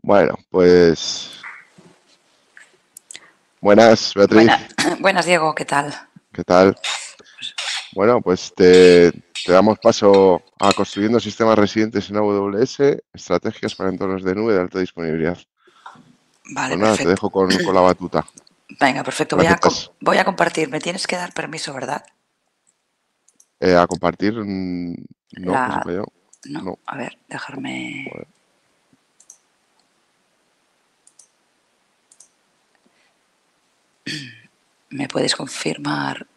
Bueno, pues buenas, Beatriz, Buenas, Diego, ¿qué tal? ¿qué tal? Bueno, pues te damos paso a construyendo sistemas resilientes en AWS, estrategias para entornos de nube de alta disponibilidad. Vale, Pues nada, te perfecto. dejo con la batuta. Venga, perfecto. Gracias. Voy a compartir. Me tienes que dar permiso, ¿verdad? A compartir, no, que La... sepa yo. No, No. a ver, dejarme... Joder. ¿Me puedes confirmar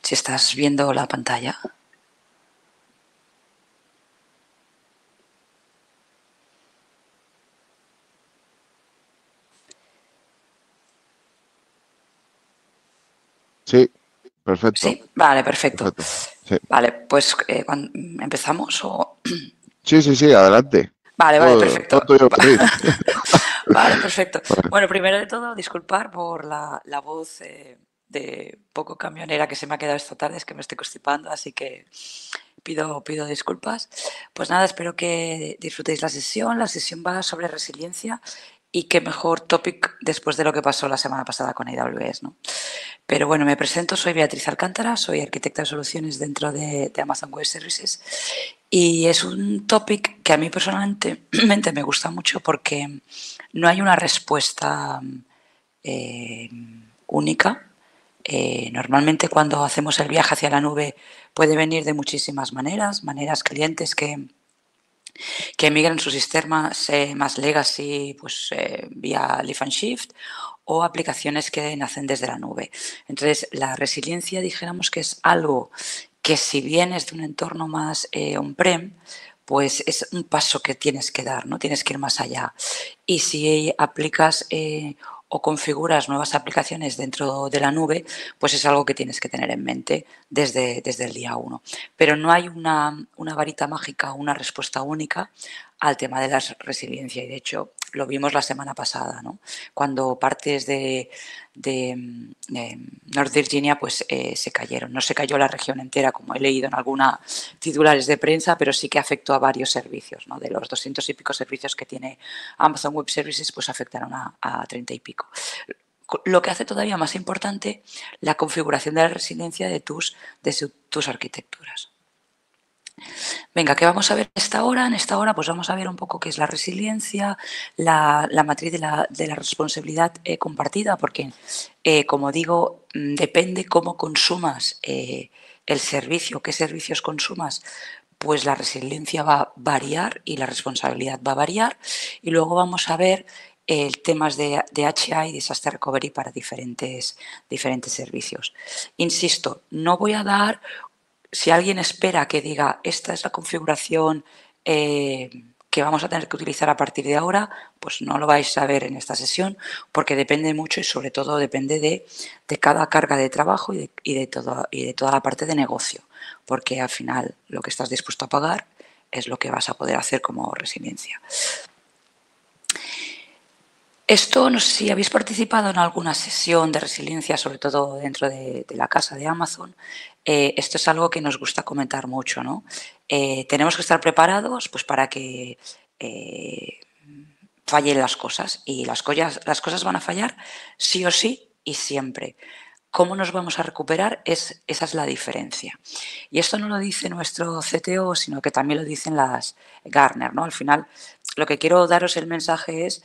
si estás viendo la pantalla? Sí, perfecto, Sí, vale, perfecto. perfecto. Sí, Vale, pues ¿empezamos o...? sí, sí, sí, adelante. Vale, Todo perfecto. tuyo, Beatriz. Vale, perfecto. Vale. Bueno, primero de todo, disculpar por la voz de poco camionera que se me ha quedado esta tarde, es que me estoy constipando, así que pido disculpas. Pues nada, espero que disfrutéis la sesión. La sesión va sobre resiliencia y qué mejor topic después de lo que pasó la semana pasada con AWS, ¿no? Pero bueno, me presento, soy Beatriz Alcántara, soy arquitecta de soluciones dentro de Amazon Web Services y es un topic que a mí personalmente me gusta mucho porque no hay una respuesta eh, única. Normalmente cuando hacemos el viaje hacia la nube puede venir de muchísimas maneras clientes que migran sus sistemas más legacy pues, vía lift and shift o aplicaciones que nacen desde la nube. Entonces, la resiliencia dijéramos que es algo que si vienes de un entorno más on-prem, pues es un paso que tienes que dar, ¿no? Tienes que ir más allá. Y si aplicas o configuras nuevas aplicaciones dentro de la nube, pues es algo que tienes que tener en mente desde el día uno. Pero no hay una varita mágica, una respuesta única al tema de la resiliencia y de hecho lo vimos la semana pasada, ¿no? Cuando partes de North Virginia pues se cayeron. No se cayó la región entera como he leído en alguna titulares de prensa, pero sí que afectó a varios servicios, ¿no? De los 200 y pico servicios que tiene Amazon Web Services pues afectaron a 30 y pico. Lo que hace todavía más importante la configuración de la resiliencia de tus arquitecturas. Venga, ¿qué vamos a ver en esta hora? En esta hora pues vamos a ver un poco qué es la resiliencia, la matriz de la responsabilidad compartida, porque como digo, depende cómo consumas el servicio, qué servicios consumas, pues la resiliencia va a variar y la responsabilidad va a variar. Y luego vamos a ver temas de HI, Disaster Recovery, para diferentes servicios. Insisto, no voy a dar, si alguien espera que diga esta es la configuración que vamos a tener que utilizar a partir de ahora, pues no lo vais a ver en esta sesión porque depende mucho y sobre todo depende de cada carga de trabajo y de toda la parte de negocio, porque al final lo que estás dispuesto a pagar es lo que vas a poder hacer como resiliencia. Esto, no sé si habéis participado en alguna sesión de resiliencia, sobre todo dentro de la casa de Amazon. Esto es algo que nos gusta comentar mucho, ¿no? Tenemos que estar preparados pues, para que fallen las cosas y las cosas van a fallar sí o sí y siempre. ¿Cómo nos vamos a recuperar? Esa es la diferencia. Y esto no lo dice nuestro CTO, sino que también lo dicen las Gartner, ¿no? Al final, lo que quiero daros el mensaje es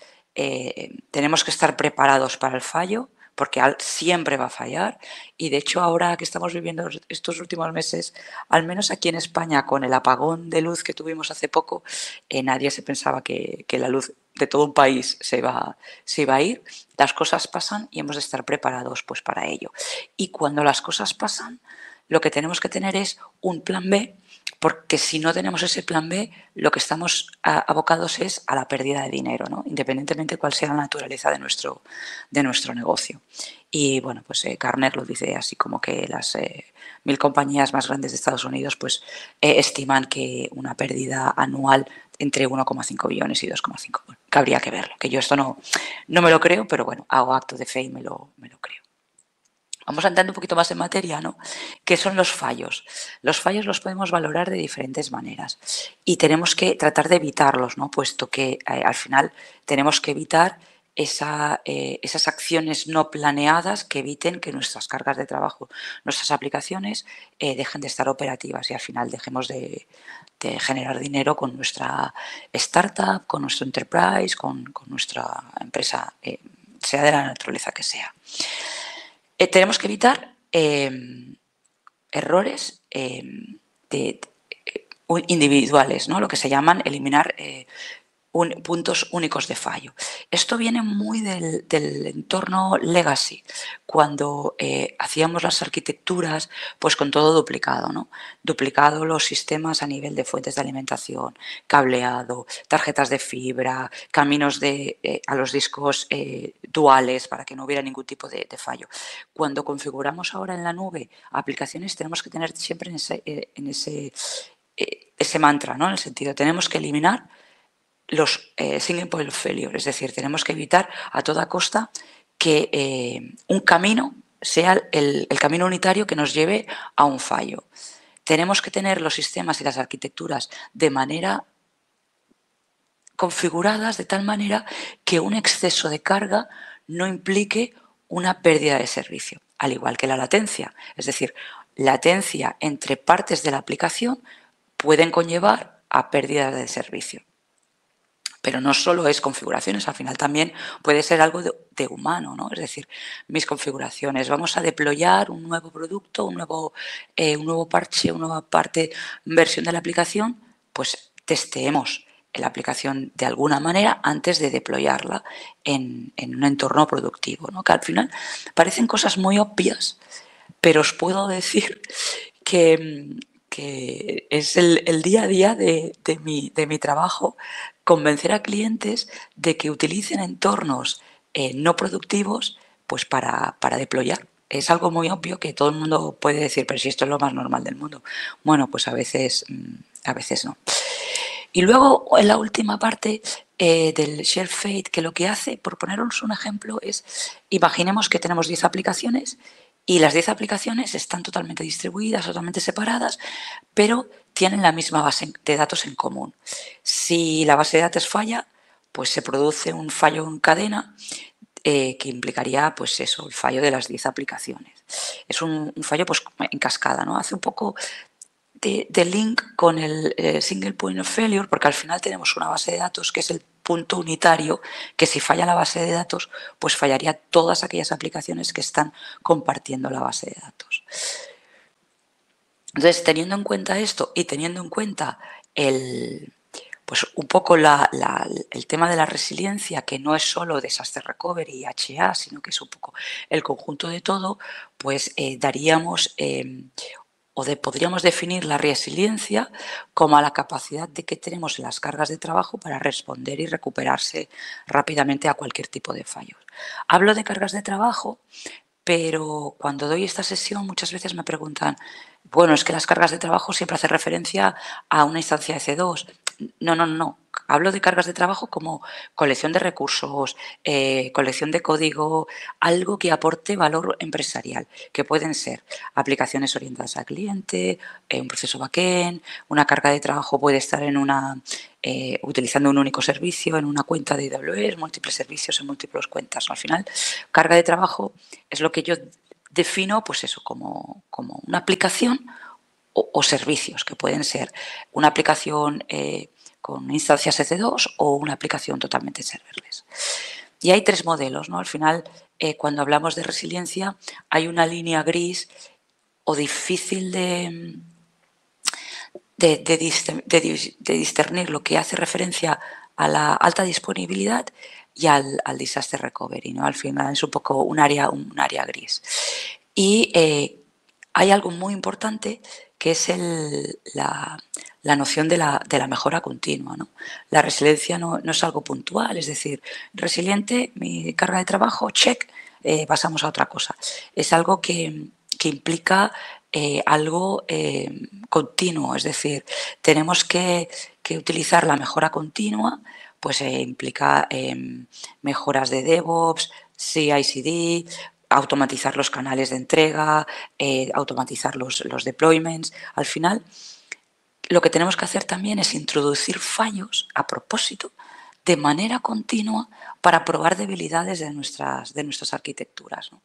tenemos que estar preparados para el fallo, porque siempre va a fallar. Y de hecho, ahora que estamos viviendo estos últimos meses, al menos aquí en España, con el apagón de luz que tuvimos hace poco, nadie se pensaba que la luz de todo un país se iba a ir. Las cosas pasan y hemos de estar preparados pues, para ello. Y cuando las cosas pasan, lo que tenemos que tener es un plan B, porque si no tenemos ese plan B, lo que estamos abocados es a la pérdida de dinero, ¿no? Independientemente de cuál sea la naturaleza de nuestro negocio. Y bueno, pues Gartner lo dice así como que las 1000 compañías más grandes de Estados Unidos pues estiman que una pérdida anual entre 1,5 billones y 2,5. Bueno, que habría que verlo, que yo esto no me lo creo, pero bueno, hago acto de fe y me lo creo. Vamos a entrar un poquito más en materia, ¿no? ¿Qué son los fallos? Los fallos los podemos valorar de diferentes maneras y tenemos que tratar de evitarlos, ¿no? Puesto que al final tenemos que evitar esas acciones no planeadas que eviten que nuestras cargas de trabajo, nuestras aplicaciones dejen de estar operativas y al final dejemos de generar dinero con nuestra startup, con nuestro enterprise, con nuestra empresa, sea de la naturaleza que sea. Tenemos que evitar errores individuales, ¿no? Lo que se llaman eliminar puntos únicos de fallo. Esto viene muy del entorno legacy, cuando hacíamos las arquitecturas pues con todo duplicado, ¿no? Duplicado los sistemas a nivel de fuentes de alimentación, cableado, tarjetas de fibra, caminos a los discos duales para que no hubiera ningún tipo de fallo. Cuando configuramos ahora en la nube aplicaciones, tenemos que tener siempre ese mantra, ¿no? En el sentido, tenemos que eliminar los single point of failure, es decir, tenemos que evitar a toda costa que un camino sea el camino unitario que nos lleve a un fallo. Tenemos que tener los sistemas y las arquitecturas de manera configuradas de tal manera que un exceso de carga no implique una pérdida de servicio, al igual que la latencia. Es decir, latencia entre partes de la aplicación pueden conllevar a pérdida de servicio. Pero no solo es configuraciones, al final también puede ser algo de humano, ¿no? Es decir, mis configuraciones, vamos a deployar un nuevo producto, un nuevo parche, una nueva versión de la aplicación, pues testeemos la aplicación de alguna manera antes de deployarla en un entorno productivo, ¿no? Que al final parecen cosas muy obvias, pero os puedo decir que es el día a día de mi trabajo convencer a clientes de que utilicen entornos no productivos pues para deployar. Es algo muy obvio que todo el mundo puede decir, pero si esto es lo más normal del mundo. Bueno, pues a veces no. Y luego, en la última parte del Share Fate, que lo que hace, por poneros un ejemplo, es, imaginemos que tenemos 10 aplicaciones y las 10 aplicaciones están totalmente distribuidas, totalmente separadas, pero tienen la misma base de datos en común. Si la base de datos falla, pues se produce un fallo en cadena que implicaría, pues eso, el fallo de las 10 aplicaciones. Es un fallo pues, en cascada, ¿no? Hace un poco de link con el single point of failure, porque al final tenemos una base de datos que es el punto unitario, que si falla la base de datos, pues fallaría todas aquellas aplicaciones que están compartiendo la base de datos. Entonces, teniendo en cuenta esto y teniendo en cuenta pues un poco el tema de la resiliencia, que no es solo Disaster Recovery y HA, sino que es un poco el conjunto de todo, pues daríamos podríamos definir la resiliencia como la capacidad de que tenemos en las cargas de trabajo para responder y recuperarse rápidamente a cualquier tipo de fallos. Hablo de cargas de trabajo, pero cuando doy esta sesión muchas veces me preguntan, bueno, es que las cargas de trabajo siempre hacen referencia a una instancia de C2. No. Hablo de cargas de trabajo como colección de recursos, colección de código, algo que aporte valor empresarial, que pueden ser aplicaciones orientadas al cliente, un proceso backend, una carga de trabajo puede estar utilizando un único servicio en una cuenta de AWS, múltiples servicios en múltiples cuentas. Al final, carga de trabajo es lo que yo defino, pues eso, como una aplicación o servicios, que pueden ser una aplicación con instancias EC2 o una aplicación totalmente serverless. Y hay tres modelos, ¿no? Al final, cuando hablamos de resiliencia, hay una línea gris o difícil de discernir lo que hace referencia a la alta disponibilidad y al disaster recovery, ¿no? Al final es un poco un área gris. Y hay algo muy importante que es la noción de la mejora continua, ¿no? La resiliencia no es algo puntual, es decir, resiliente, mi carga de trabajo, check, pasamos a otra cosa. Es algo que implica algo continuo, es decir, tenemos que utilizar la mejora continua, pues implica mejoras de DevOps, CI/CD, automatizar los canales de entrega, automatizar los deployments. Al final, lo que tenemos que hacer también es introducir fallos a propósito de manera continua para probar debilidades de nuestras arquitecturas, ¿no?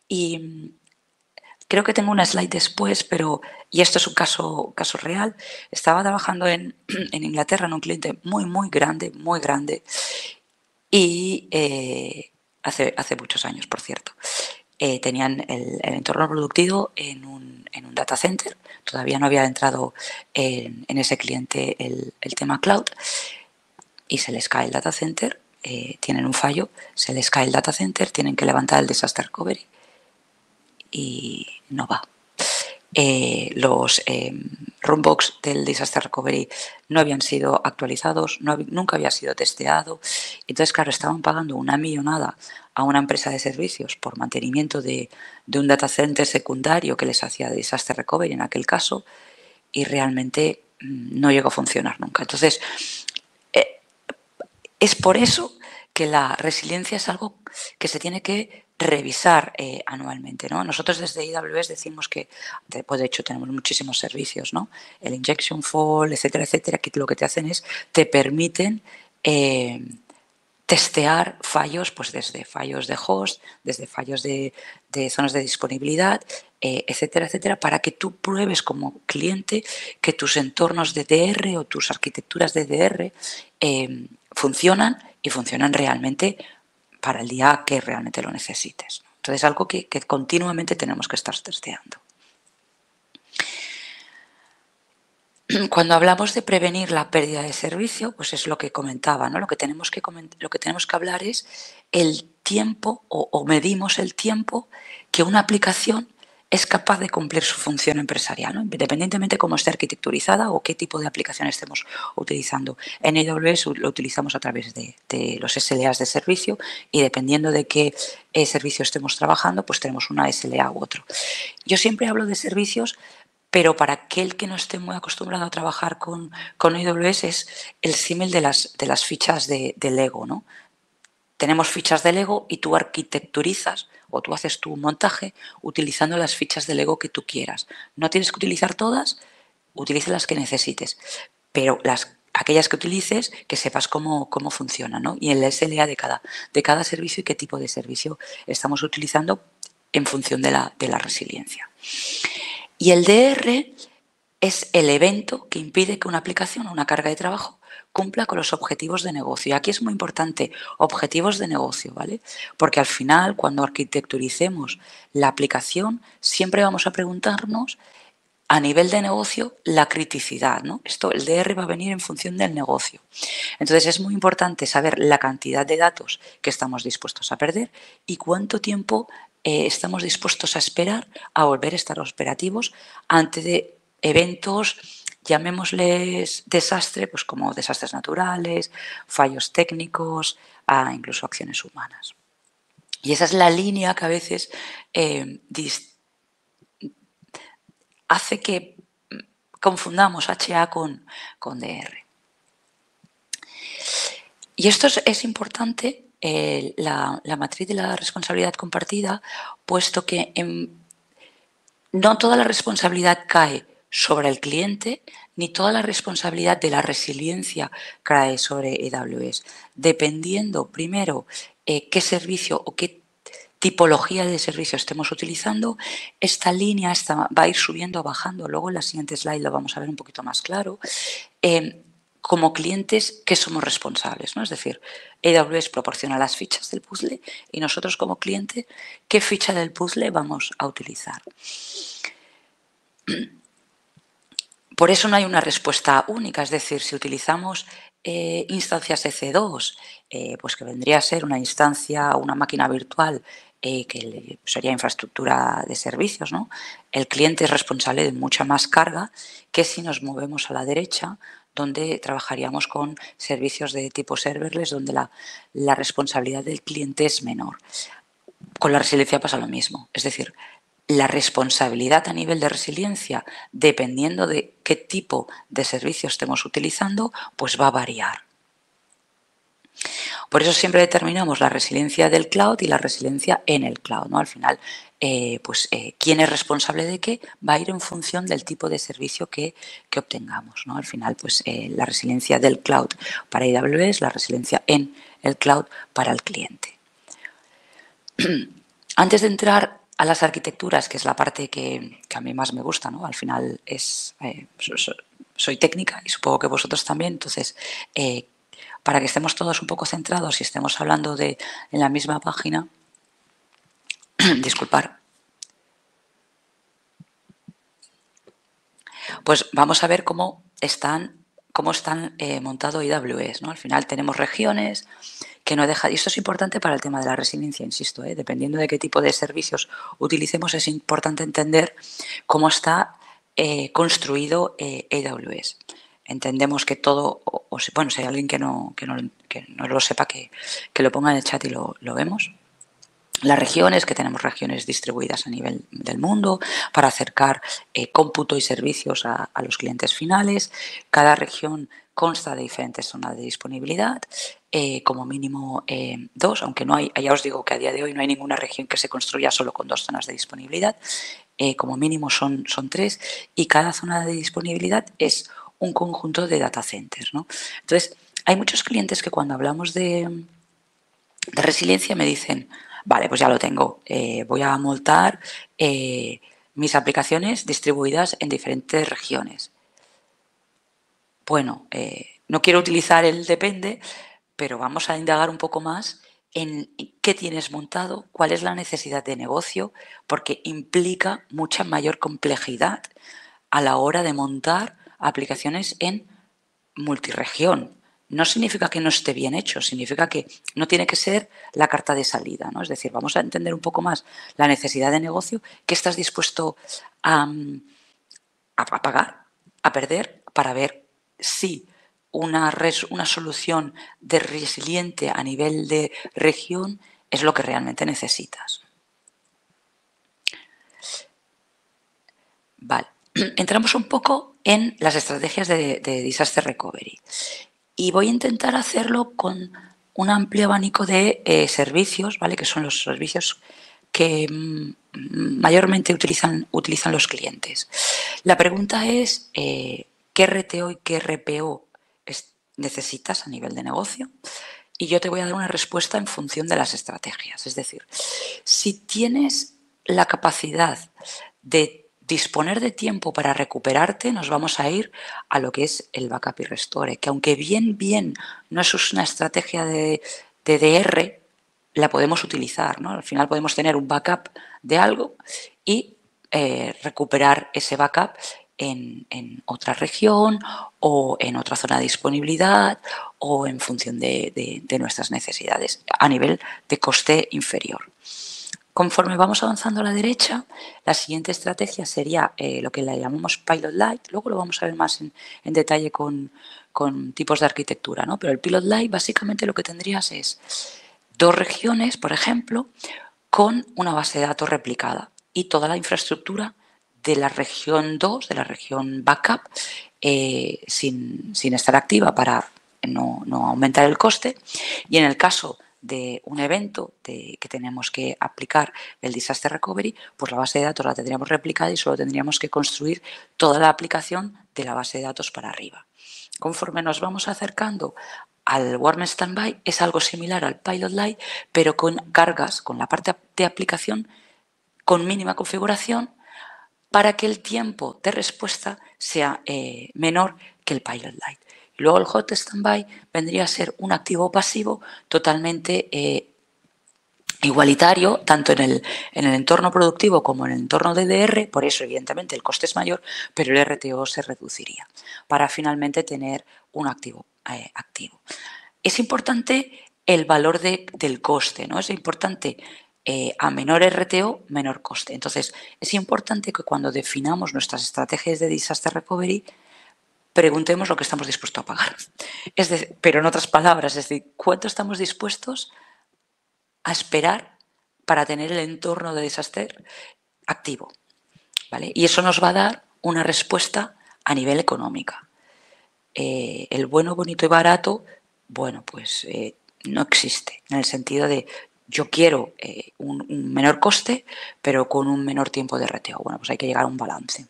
Y creo que tengo una slide después, y esto es un caso real. Estaba trabajando en Inglaterra en un cliente muy grande, y hace muchos años, por cierto. Tenían el entorno productivo en un data center. Todavía no había entrado en ese cliente el tema cloud, y se les cae el data center, tienen un fallo, se les cae el data center, tienen que levantar el disaster recovery y no va. Los runbooks del disaster recovery no habían sido actualizados, nunca había sido testeado. Entonces, claro, estaban pagando una millonada a una empresa de servicios por mantenimiento de un data center secundario que les hacía disaster recovery en aquel caso, y realmente no llegó a funcionar nunca. Entonces, es por eso que la resiliencia es algo que se tiene que revisar anualmente, ¿no? Nosotros desde AWS decimos que, pues de hecho tenemos muchísimos servicios, ¿no? El injection fall, etcétera, que lo que te hacen es, te permiten testear fallos, pues desde fallos de host, desde fallos de zonas de disponibilidad, etcétera, para que tú pruebes como cliente que tus entornos de DR o tus arquitecturas de DR funcionan, y funcionan realmente para el día que realmente lo necesites. Entonces, algo que continuamente tenemos que estar testeando. Cuando hablamos de prevenir la pérdida de servicio, pues es lo que comentaba, ¿no? Lo que tenemos que hablar es el tiempo, o medimos el tiempo que una aplicación es capaz de cumplir su función empresarial, ¿no? Independientemente de cómo esté arquitecturizada o qué tipo de aplicación estemos utilizando. En AWS lo utilizamos a través de los SLAs de servicio, y dependiendo de qué servicio estemos trabajando, pues tenemos una SLA u otro. Yo siempre hablo de servicios, pero para aquel que no esté muy acostumbrado a trabajar con AWS es el símil de las fichas de Lego, ¿no? Tenemos fichas de Lego y tú arquitecturizas o tú haces tu montaje utilizando las fichas de Lego que tú quieras. No tienes que utilizar todas, utiliza las que necesites, pero aquellas que utilices, que sepas cómo funcionan, ¿no? Y el SLA de cada servicio y qué tipo de servicio estamos utilizando en función de la resiliencia. Y el DR es el evento que impide que una aplicación o una carga de trabajo cumpla con los objetivos de negocio. Y aquí es muy importante, objetivos de negocio, ¿vale? Porque al final, cuando arquitecturicemos la aplicación, siempre vamos a preguntarnos, a nivel de negocio, la criticidad, ¿no? El DR va a venir en función del negocio. Entonces, es muy importante saber la cantidad de datos que estamos dispuestos a perder y cuánto tiempo estamos dispuestos a esperar a volver a estar operativos ante de eventos, llamémosles desastre, pues como desastres naturales, fallos técnicos, incluso acciones humanas. Y esa es la línea que a veces hace que confundamos HA con DR. Y esto es importante, la matriz de la responsabilidad compartida, puesto que no toda la responsabilidad cae sobre el cliente, ni toda la responsabilidad de la resiliencia cae sobre AWS. Dependiendo, primero, qué servicio o qué tipología de servicio estemos utilizando, esta línea va a ir subiendo o bajando. Luego en la siguiente slide lo vamos a ver un poquito más claro. Como clientes, ¿qué somos responsables, ¿no? Es decir, AWS proporciona las fichas del puzzle y nosotros como cliente, ¿qué ficha del puzzle vamos a utilizar? Por eso no hay una respuesta única, es decir, si utilizamos instancias EC2, pues que vendría a ser una instancia, una máquina virtual que sería infraestructura de servicios, ¿no? El cliente es responsable de mucha más carga que si nos movemos a la derecha, donde trabajaríamos con servicios de tipo serverless, donde la responsabilidad del cliente es menor. Con la resiliencia pasa lo mismo, es decir, la responsabilidad a nivel de resiliencia, dependiendo de qué tipo de servicio estemos utilizando, pues va a variar. Por eso siempre determinamos la resiliencia del cloud y la resiliencia en el cloud, ¿no? Al final, quién es responsable de qué va a ir en función del tipo de servicio que obtengamos, ¿no? Al final, pues la resiliencia del cloud para AWS, la resiliencia en el cloud para el cliente. Antes de entrar a las arquitecturas, que es la parte que a mí más me gusta, ¿no? Al final soy técnica y supongo que vosotros también, entonces para que estemos todos un poco centrados y estemos hablando en la misma página, disculpar, pues vamos a ver cómo están montado AWS, ¿no? Al final tenemos regiones que no deja, y esto es importante para el tema de la resiliencia, insisto, dependiendo de qué tipo de servicios utilicemos, es importante entender cómo está construido AWS. Entendemos que todo, bueno, si hay alguien que no lo sepa, que lo ponga en el chat y lo vemos. Las regiones, que tenemos regiones distribuidas a nivel del mundo para acercar cómputo y servicios a los clientes finales. Cada región consta de diferentes zonas de disponibilidad, como mínimo 2, aunque no hay, ya os digo que a día de hoy no hay ninguna región que se construya solo con 2 zonas de disponibilidad, como mínimo son 3, y cada zona de disponibilidad es un conjunto de data centers, ¿no? Entonces, hay muchos clientes que cuando hablamos de resiliencia me dicen, vale, pues ya lo tengo, voy a montar mis aplicaciones distribuidas en diferentes regiones. Bueno, no quiero utilizar el depende, pero vamos a indagar un poco más en qué tienes montado, cuál es la necesidad de negocio, porque implica mucha mayor complejidad a la hora de montar aplicaciones en multiregión. No significa que no esté bien hecho, significa que no tiene que ser la carta de salida, ¿no? Es decir, vamos a entender un poco más la necesidad de negocio, qué estás dispuesto a pagar, a perder, para ver si una solución de resiliente a nivel de región es lo que realmente necesitas. Vale, entramos un poco en las estrategias de disaster recovery y voy a intentar hacerlo con un amplio abanico de servicios, ¿vale? Que son los servicios que mayormente utilizan los clientes. La pregunta es, ¿qué RTO y qué RPO necesitas a nivel de negocio? Y yo te voy a dar una respuesta en función de las estrategias. Es decir, si tienes la capacidad de disponer de tiempo para recuperarte, nos vamos a ir a lo que es el backup y restore, que aunque bien no es una estrategia de DR, la podemos utilizar, ¿no? Al final podemos tener un backup de algo y recuperar ese backup en otra región o en otra zona de disponibilidad o en función de nuestras necesidades a nivel de coste inferior. Conforme vamos avanzando a la derecha, la siguiente estrategia sería lo que le llamamos Pilot Light. Luego lo vamos a ver más en detalle con tipos de arquitectura, ¿no? Pero el Pilot Light básicamente lo que tendrías es 2 regiones, por ejemplo, con una base de datos replicada y toda la infraestructura de la región 2, de la región backup, sin estar activa para no aumentar el coste. Y en el caso de un evento que tenemos que aplicar el disaster recovery, pues la base de datos la tendríamos replicada y solo tendríamos que construir toda la aplicación de la base de datos para arriba. Conforme nos vamos acercando al Warm Standby, es algo similar al Pilot Light, pero con cargas, con la parte de aplicación con mínima configuración, para que el tiempo de respuesta sea menor que el Pilot Light. Y luego el Hot Standby vendría a ser un activo pasivo totalmente igualitario, tanto en el entorno productivo como en el entorno de DR, por eso evidentemente el coste es mayor, pero el RTO se reduciría para finalmente tener un activo activo. Es importante el valor del coste, ¿no? Es importante a menor RTO, menor coste. Entonces, es importante que cuando definamos nuestras estrategias de disaster recovery, preguntemos lo que estamos dispuestos a pagar. Es decir, pero en otras palabras, es decir, ¿cuánto estamos dispuestos a esperar para tener el entorno de disaster activo? ¿Vale? Y eso nos va a dar una respuesta a nivel económica. El bueno, bonito y barato, bueno, pues no existe, en el sentido de yo quiero un menor coste, pero con un menor tiempo de RTO. Bueno, pues hay que llegar a un balance,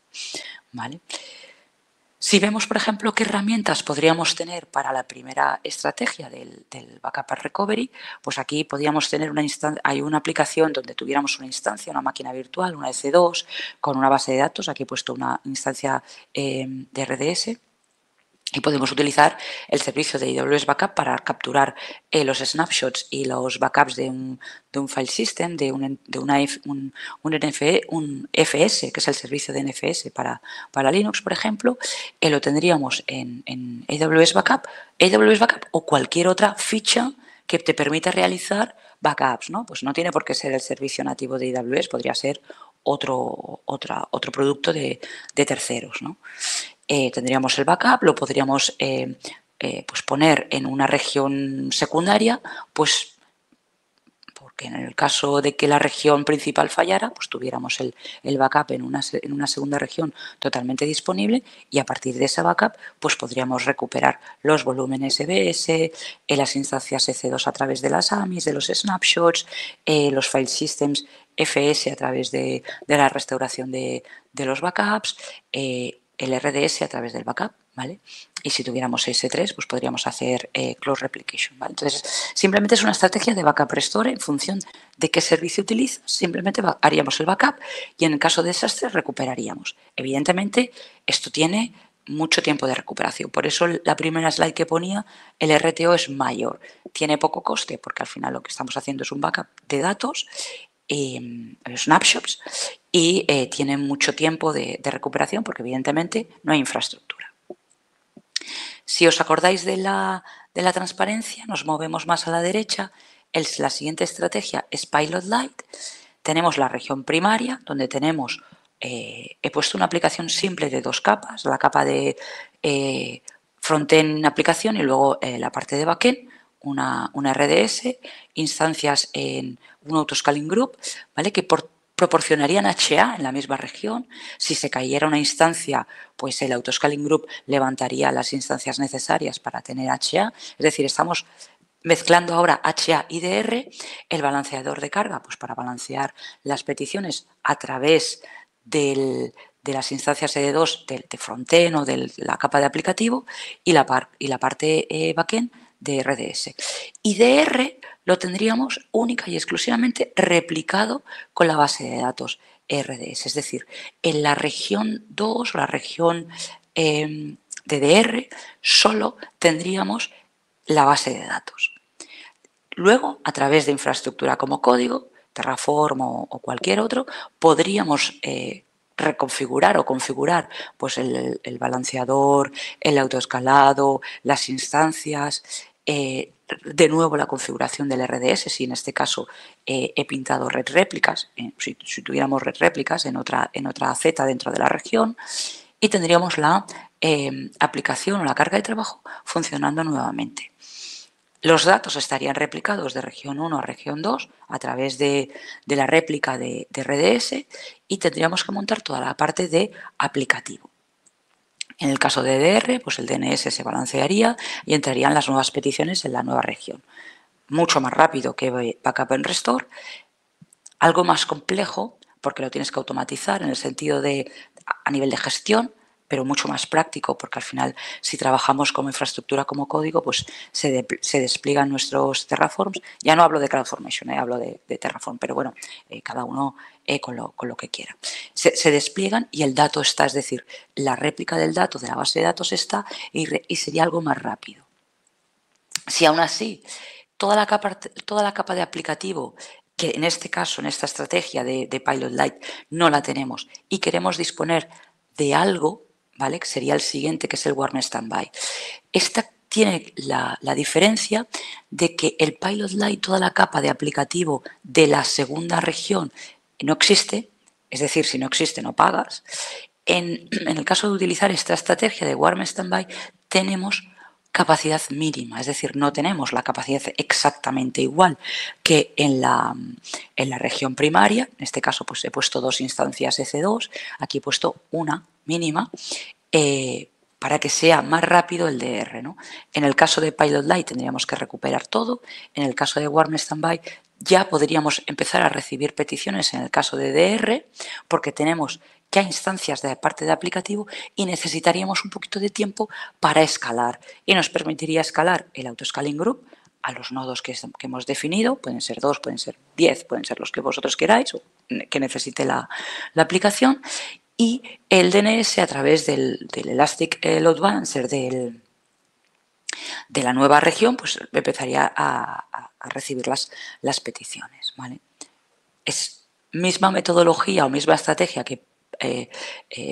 ¿vale? Si vemos, por ejemplo, qué herramientas podríamos tener para la primera estrategia del Backup and Recovery, pues aquí podríamos tener hay una aplicación donde tuviéramos una instancia, una máquina virtual, una EC2, con una base de datos. Aquí he puesto una instancia de RDS. Y podemos utilizar el servicio de AWS Backup para capturar los snapshots y los backups de un file system, de un FS, que es el servicio de NFS para Linux, por ejemplo. Lo tendríamos en AWS Backup o cualquier otra ficha que te permita realizar backups, ¿no? Pues no tiene por qué ser el servicio nativo de AWS, podría ser otro producto de terceros, ¿no? Tendríamos el backup, lo podríamos pues poner en una región secundaria, pues porque en el caso de que la región principal fallara, pues tuviéramos el backup en una segunda región totalmente disponible, y a partir de esa backup pues podríamos recuperar los volúmenes EBS, las instancias EC2 a través de las AMIs, de los snapshots, los file systems FS a través de la restauración de los backups, el RDS a través del backup, ¿vale? Y si tuviéramos S3, pues podríamos hacer close replication, ¿vale? Entonces, simplemente es una estrategia de backup restore en función de qué servicio utilizas. Simplemente haríamos el backup y en el caso de desastre recuperaríamos. Evidentemente, esto tiene mucho tiempo de recuperación. Por eso la primera slide que ponía, el RTO es mayor. Tiene poco coste porque al final lo que estamos haciendo es un backup de datos, snapshots, y tiene mucho tiempo de recuperación porque evidentemente no hay infraestructura. Si os acordáis de la transparencia, nos movemos más a la derecha. La siguiente estrategia es Pilot Light. Tenemos la región primaria, donde tenemos, he puesto una aplicación simple de 2 capas, la capa de frontend aplicación y luego la parte de backend, una RDS, instancias en un autoscaling group, ¿vale? Que proporcionarían HA en la misma región. Si se cayera una instancia, pues el autoscaling group levantaría las instancias necesarias para tener HA. Es decir, estamos mezclando ahora HA y DR, el balanceador de carga, pues para balancear las peticiones a través de las instancias ED2 de frontend o de la capa de aplicativo, y la parte backend de RDS. Y DR lo tendríamos única y exclusivamente replicado con la base de datos RDS. Es decir, en la región 2 o la región de DR solo tendríamos la base de datos. Luego, a través de infraestructura como código, Terraform o cualquier otro, podríamos reconfigurar o configurar pues el balanceador, el autoescalado, las instancias, de nuevo la configuración del RDS, si en este caso he pintado red réplicas, si tuviéramos red réplicas en otra Z dentro de la región, y tendríamos la aplicación o la carga de trabajo funcionando nuevamente. Los datos estarían replicados de región 1 a región 2 a través de la réplica de RDS, y tendríamos que montar toda la parte de aplicativo. En el caso de DR, pues el DNS se balancearía y entrarían las nuevas peticiones en la nueva región. Mucho más rápido que Backup and Restore, algo más complejo porque lo tienes que automatizar en el sentido de a nivel de gestión, pero mucho más práctico porque al final, si trabajamos como infraestructura como código, pues se despliegan nuestros Terraforms. Ya no hablo de CloudFormation, hablo de Terraform, pero bueno, cada uno con lo que quiera. Se despliegan y el dato está, es decir, la réplica del dato de la base de datos está, y sería algo más rápido. Si aún así toda la capa de aplicativo, que en este caso, en esta estrategia de Pilot Light, no la tenemos y queremos disponer de algo, ¿vale? Que sería el siguiente, que es el Warm Standby. Esta tiene la diferencia de que el Pilot Light, toda la capa de aplicativo de la segunda región, no existe. Es decir, si no existe, no pagas. En el caso de utilizar esta estrategia de Warm Standby, tenemos capacidad mínima, es decir, no tenemos la capacidad exactamente igual que en la región primaria. En este caso, pues he puesto 2 instancias EC2, aquí he puesto una mínima, para que sea más rápido el DR, ¿no? En el caso de Pilot Light tendríamos que recuperar todo. En el caso de Warm Standby ya podríamos empezar a recibir peticiones en el caso de DR, porque tenemos ya instancias de parte de aplicativo y necesitaríamos un poquito de tiempo para escalar. Y nos permitiría escalar el Autoscaling Group a los nodos que hemos definido, pueden ser 2, pueden ser 10, pueden ser los que vosotros queráis o que necesite la aplicación, y el DNS a través del Elastic Load Balancer de la nueva región, pues empezaría a recibir las peticiones, ¿vale? Es misma metodología o misma estrategia que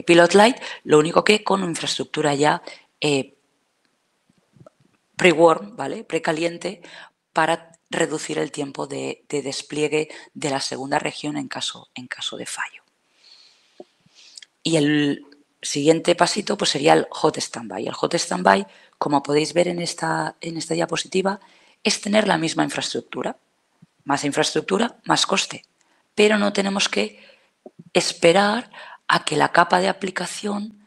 Pilot Light, lo único que con infraestructura ya pre-warm, ¿vale? Precaliente, para reducir el tiempo de despliegue de la segunda región en caso de fallo. Y el siguiente pasito pues sería el Hot Standby. El Hot Standby, como podéis ver en esta diapositiva, es tener la misma infraestructura. Más infraestructura, más coste. Pero no tenemos que esperar a que la capa de aplicación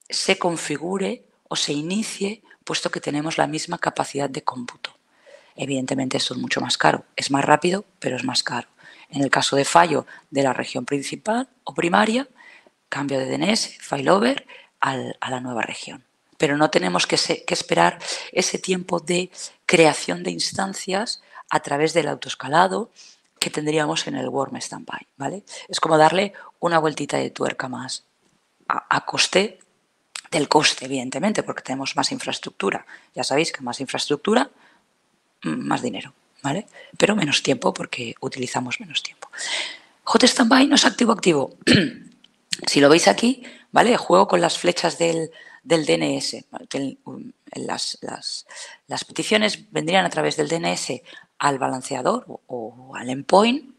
se configure o se inicie, puesto que tenemos la misma capacidad de cómputo. Evidentemente esto es mucho más caro. Es más rápido, pero es más caro. En el caso de fallo de la región principal o primaria, cambio de DNS, failover, a la nueva región. Pero no tenemos que esperar ese tiempo de creación de instancias a través del autoescalado que tendríamos en el Warm Standby, ¿vale? Es como darle una vueltita de tuerca más a coste del coste, evidentemente, porque tenemos más infraestructura. Ya sabéis que más infraestructura, más dinero, ¿vale? Pero menos tiempo porque utilizamos menos tiempo. Hot Standby no es activo-activo. Si lo veis aquí, ¿vale? Juego con las flechas del DNS. Las peticiones vendrían a través del DNS al balanceador o al endpoint.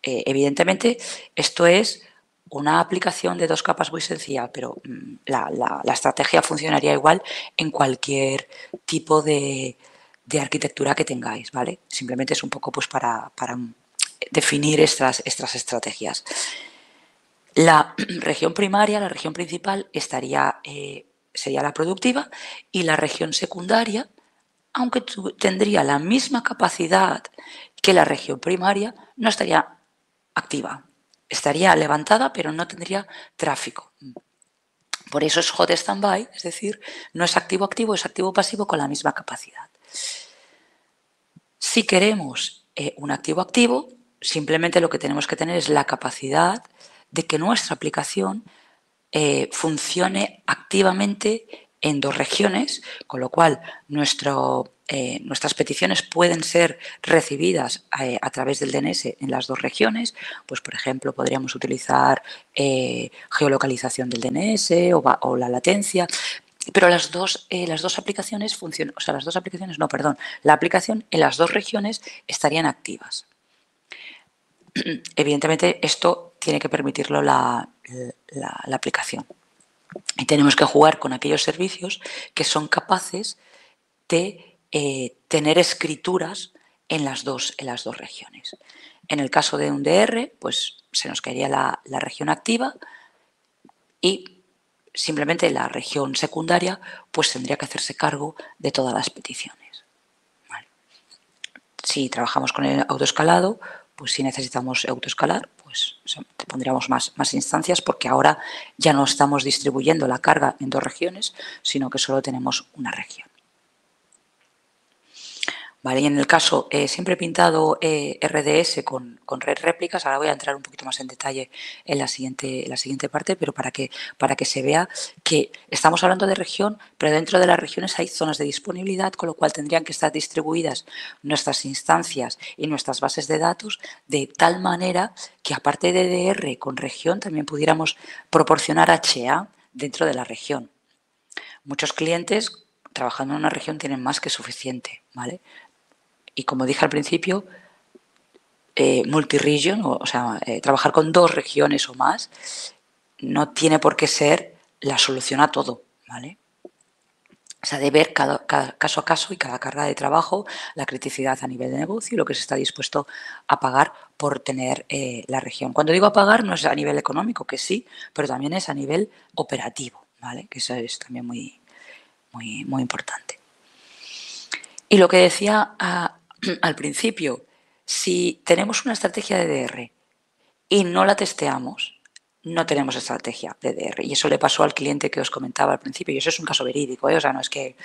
Evidentemente, esto es una aplicación de 2 capas muy sencilla, pero la estrategia funcionaría igual en cualquier tipo de arquitectura que tengáis, ¿vale? Simplemente es un poco pues para definir estas estrategias. La región primaria, la región principal, sería la productiva, y la región secundaria, aunque tendría la misma capacidad que la región primaria, no estaría activa. Estaría levantada, pero no tendría tráfico. Por eso es hot standby, es decir, no es activo-activo, es activo-pasivo con la misma capacidad. Si queremos un activo-activo, simplemente lo que tenemos que tener es la capacidad de que nuestra aplicación funcione activamente en 2 regiones, con lo cual nuestras peticiones pueden ser recibidas a través del DNS en las 2 regiones. Pues, por ejemplo, podríamos utilizar geolocalización del DNS o la latencia. Pero las dos aplicaciones funcionan, o sea, las dos aplicaciones, no, perdón, la aplicación en las 2 regiones estarían activas. Evidentemente, esto tiene que permitirlo la aplicación. Y tenemos que jugar con aquellos servicios que son capaces de tener escrituras en las dos regiones. En el caso de un DR, pues se nos caería la región activa y simplemente la región secundaria pues tendría que hacerse cargo de todas las peticiones. Vale. Si trabajamos con el autoescalado, pues si necesitamos autoescalar, pues pondríamos más instancias, porque ahora ya no estamos distribuyendo la carga en 2 regiones, sino que solo tenemos una región. Vale, y en el caso, siempre he pintado RDS con red réplicas. Ahora voy a entrar un poquito más en detalle en la siguiente parte, pero para que se vea que estamos hablando de región, pero dentro de las regiones hay zonas de disponibilidad, con lo cual tendrían que estar distribuidas nuestras instancias y nuestras bases de datos de tal manera que, aparte de DR con región, también pudiéramos proporcionar HA dentro de la región. Muchos clientes trabajando en una región tienen más que suficiente, ¿vale? Y como dije al principio, multi-region, o sea, trabajar con 2 regiones o más, no tiene por qué ser la solución a todo, ¿vale? O sea, de ver cada caso a caso y cada carga de trabajo, la criticidad a nivel de negocio y lo que se está dispuesto a pagar por tener la región. Cuando digo a pagar, no es a nivel económico, que sí, pero también es a nivel operativo, ¿vale? Que eso es también muy, muy, muy importante. Y lo que decía al principio, si tenemos una estrategia de DR y no la testeamos, no tenemos estrategia de DR. Y eso le pasó al cliente que os comentaba al principio. Y eso es un caso verídico, ¿eh? O sea, no es que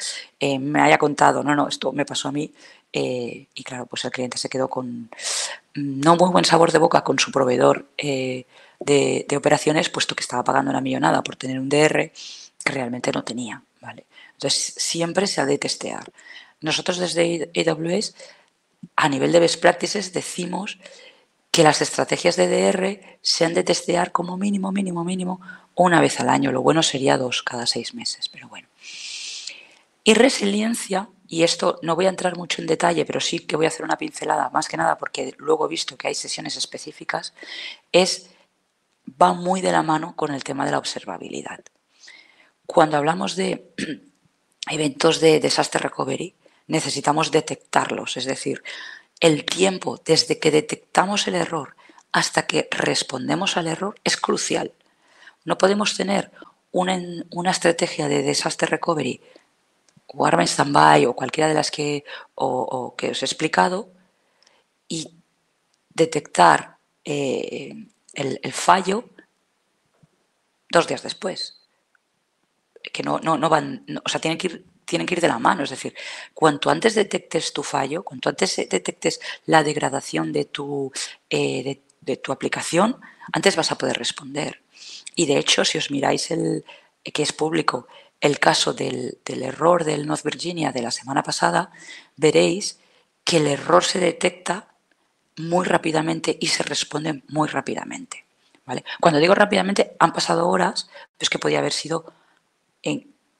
me haya contado, no, esto me pasó a mí. Y claro, pues el cliente se quedó con no muy buen sabor de boca con su proveedor de operaciones, puesto que estaba pagando una millonada por tener un DR que realmente no tenía, ¿vale? Entonces, siempre se ha de testear. Nosotros desde AWS, a nivel de best practices, decimos que las estrategias de DR se han de testear como mínimo una vez al año. Lo bueno sería 2 cada 6 meses, pero bueno. Y resiliencia, y esto no voy a entrar mucho en detalle, pero sí que voy a hacer una pincelada, más que nada porque luego he visto que hay sesiones específicas, va muy de la mano con el tema de la observabilidad. Cuando hablamos de eventos de disaster recovery, necesitamos detectarlos, es decir, el tiempo desde que detectamos el error hasta que respondemos al error es crucial. No podemos tener una estrategia de disaster recovery o Arma en Standby o cualquiera de las que os he explicado y detectar el fallo 2 días después. Que no van, o sea, tienen que ir de la mano. Es decir, cuanto antes detectes tu fallo, cuanto antes detectes la degradación de tu aplicación, antes vas a poder responder. Y de hecho, si os miráis que es público, el caso del error del North Virginia de la semana pasada, veréis que el error se detecta muy rápidamente y se responde muy rápidamente, ¿vale? Cuando digo rápidamente, han pasado horas, pues que podía haber sido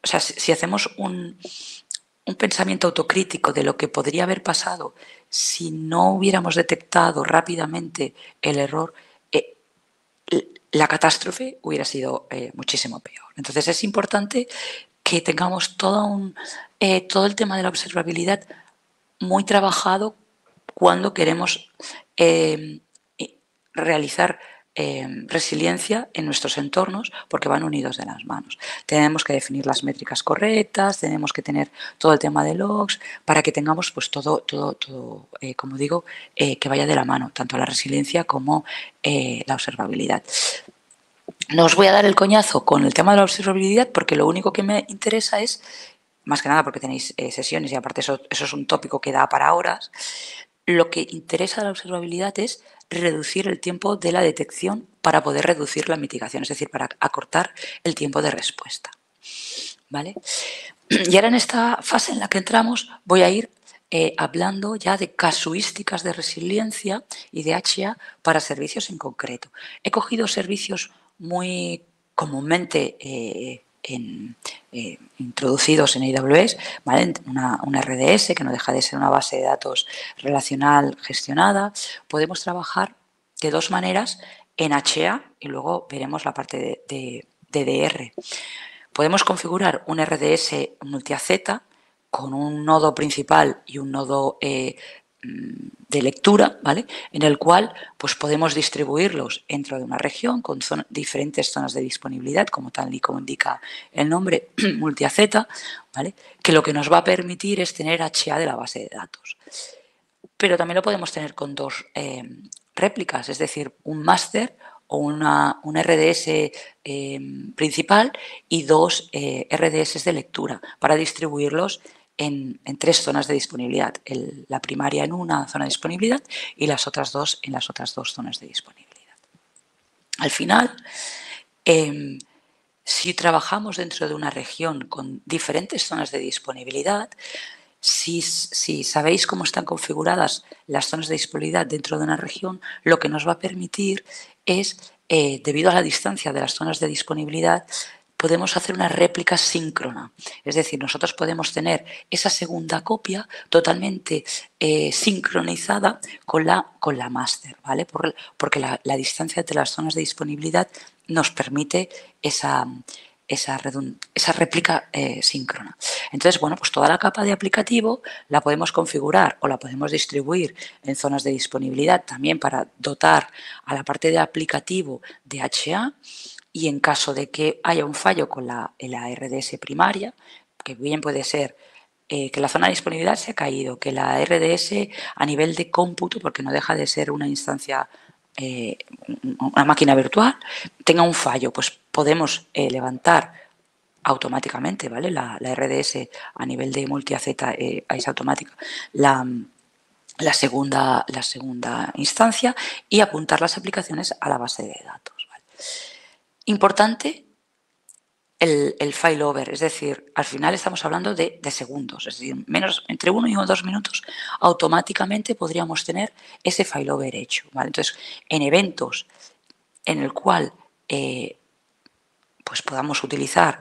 o sea, si hacemos un pensamiento autocrítico de lo que podría haber pasado si no hubiéramos detectado rápidamente el error, la catástrofe hubiera sido muchísimo peor. Entonces es importante que tengamos todo el tema de la observabilidad muy trabajado cuando queremos realizar resiliencia en nuestros entornos, porque van unidos de las manos. Tenemos que definir las métricas correctas, tenemos que tener todo el tema de logs para que tengamos pues todo como digo, que vaya de la mano, tanto la resiliencia como la observabilidad. No os voy a dar el coñazo con el tema de la observabilidad porque lo único que me interesa es, más que nada porque tenéis sesiones y aparte eso es un tópico que da para horas, lo que interesa de la observabilidad es reducir el tiempo de la detección para poder reducir la mitigación, es decir, para acortar el tiempo de respuesta. ¿Vale? Y ahora en esta fase en la que entramos voy a ir hablando ya de casuísticas de resiliencia y de HA para servicios en concreto. He cogido servicios muy comúnmente introducidos en AWS, ¿vale? Una RDS que no deja de ser una base de datos relacional gestionada. Podemos trabajar de dos maneras en HA y luego veremos la parte de DR. Podemos configurar un RDS multi-AZ con un nodo principal y un nodo de lectura, ¿vale? En el cual pues, podemos distribuirlos dentro de una región con diferentes zonas de disponibilidad, como tal y como indica el nombre, multi-AZ, ¿vale? Que lo que nos va a permitir es tener HA de la base de datos. Pero también lo podemos tener con dos réplicas, es decir, un máster o un RDS principal y dos RDS de lectura para distribuirlos en tres zonas de disponibilidad. La primaria en una zona de disponibilidad y las otras dos en las otras dos zonas de disponibilidad. Al final, si trabajamos dentro de una región con diferentes zonas de disponibilidad, si sabéis cómo están configuradas las zonas de disponibilidad dentro de una región, lo que nos va a permitir es, debido a la distancia de las zonas de disponibilidad, podemos hacer una réplica síncrona. Es decir, nosotros podemos tener esa segunda copia totalmente sincronizada con la máster, ¿vale? Porque la distancia entre las zonas de disponibilidad nos permite esa réplica síncrona. Entonces, bueno, pues toda la capa de aplicativo la podemos configurar o la podemos distribuir en zonas de disponibilidad también para dotar a la parte de aplicativo de HA y en caso de que haya un fallo con la RDS primaria, que bien puede ser que la zona de disponibilidad se ha caído, que la RDS a nivel de cómputo, porque no deja de ser una instancia, una máquina virtual, tenga un fallo, pues podemos levantar automáticamente, ¿vale? La RDS a nivel de multi-AZ es automática. La segunda instancia y apuntar las aplicaciones a la base de datos. ¿Vale? Importante el failover, es decir, al final estamos hablando de segundos, es decir, entre 1 y 2 minutos automáticamente podríamos tener ese failover hecho. ¿Vale? Entonces, en eventos en el cual pues podamos utilizar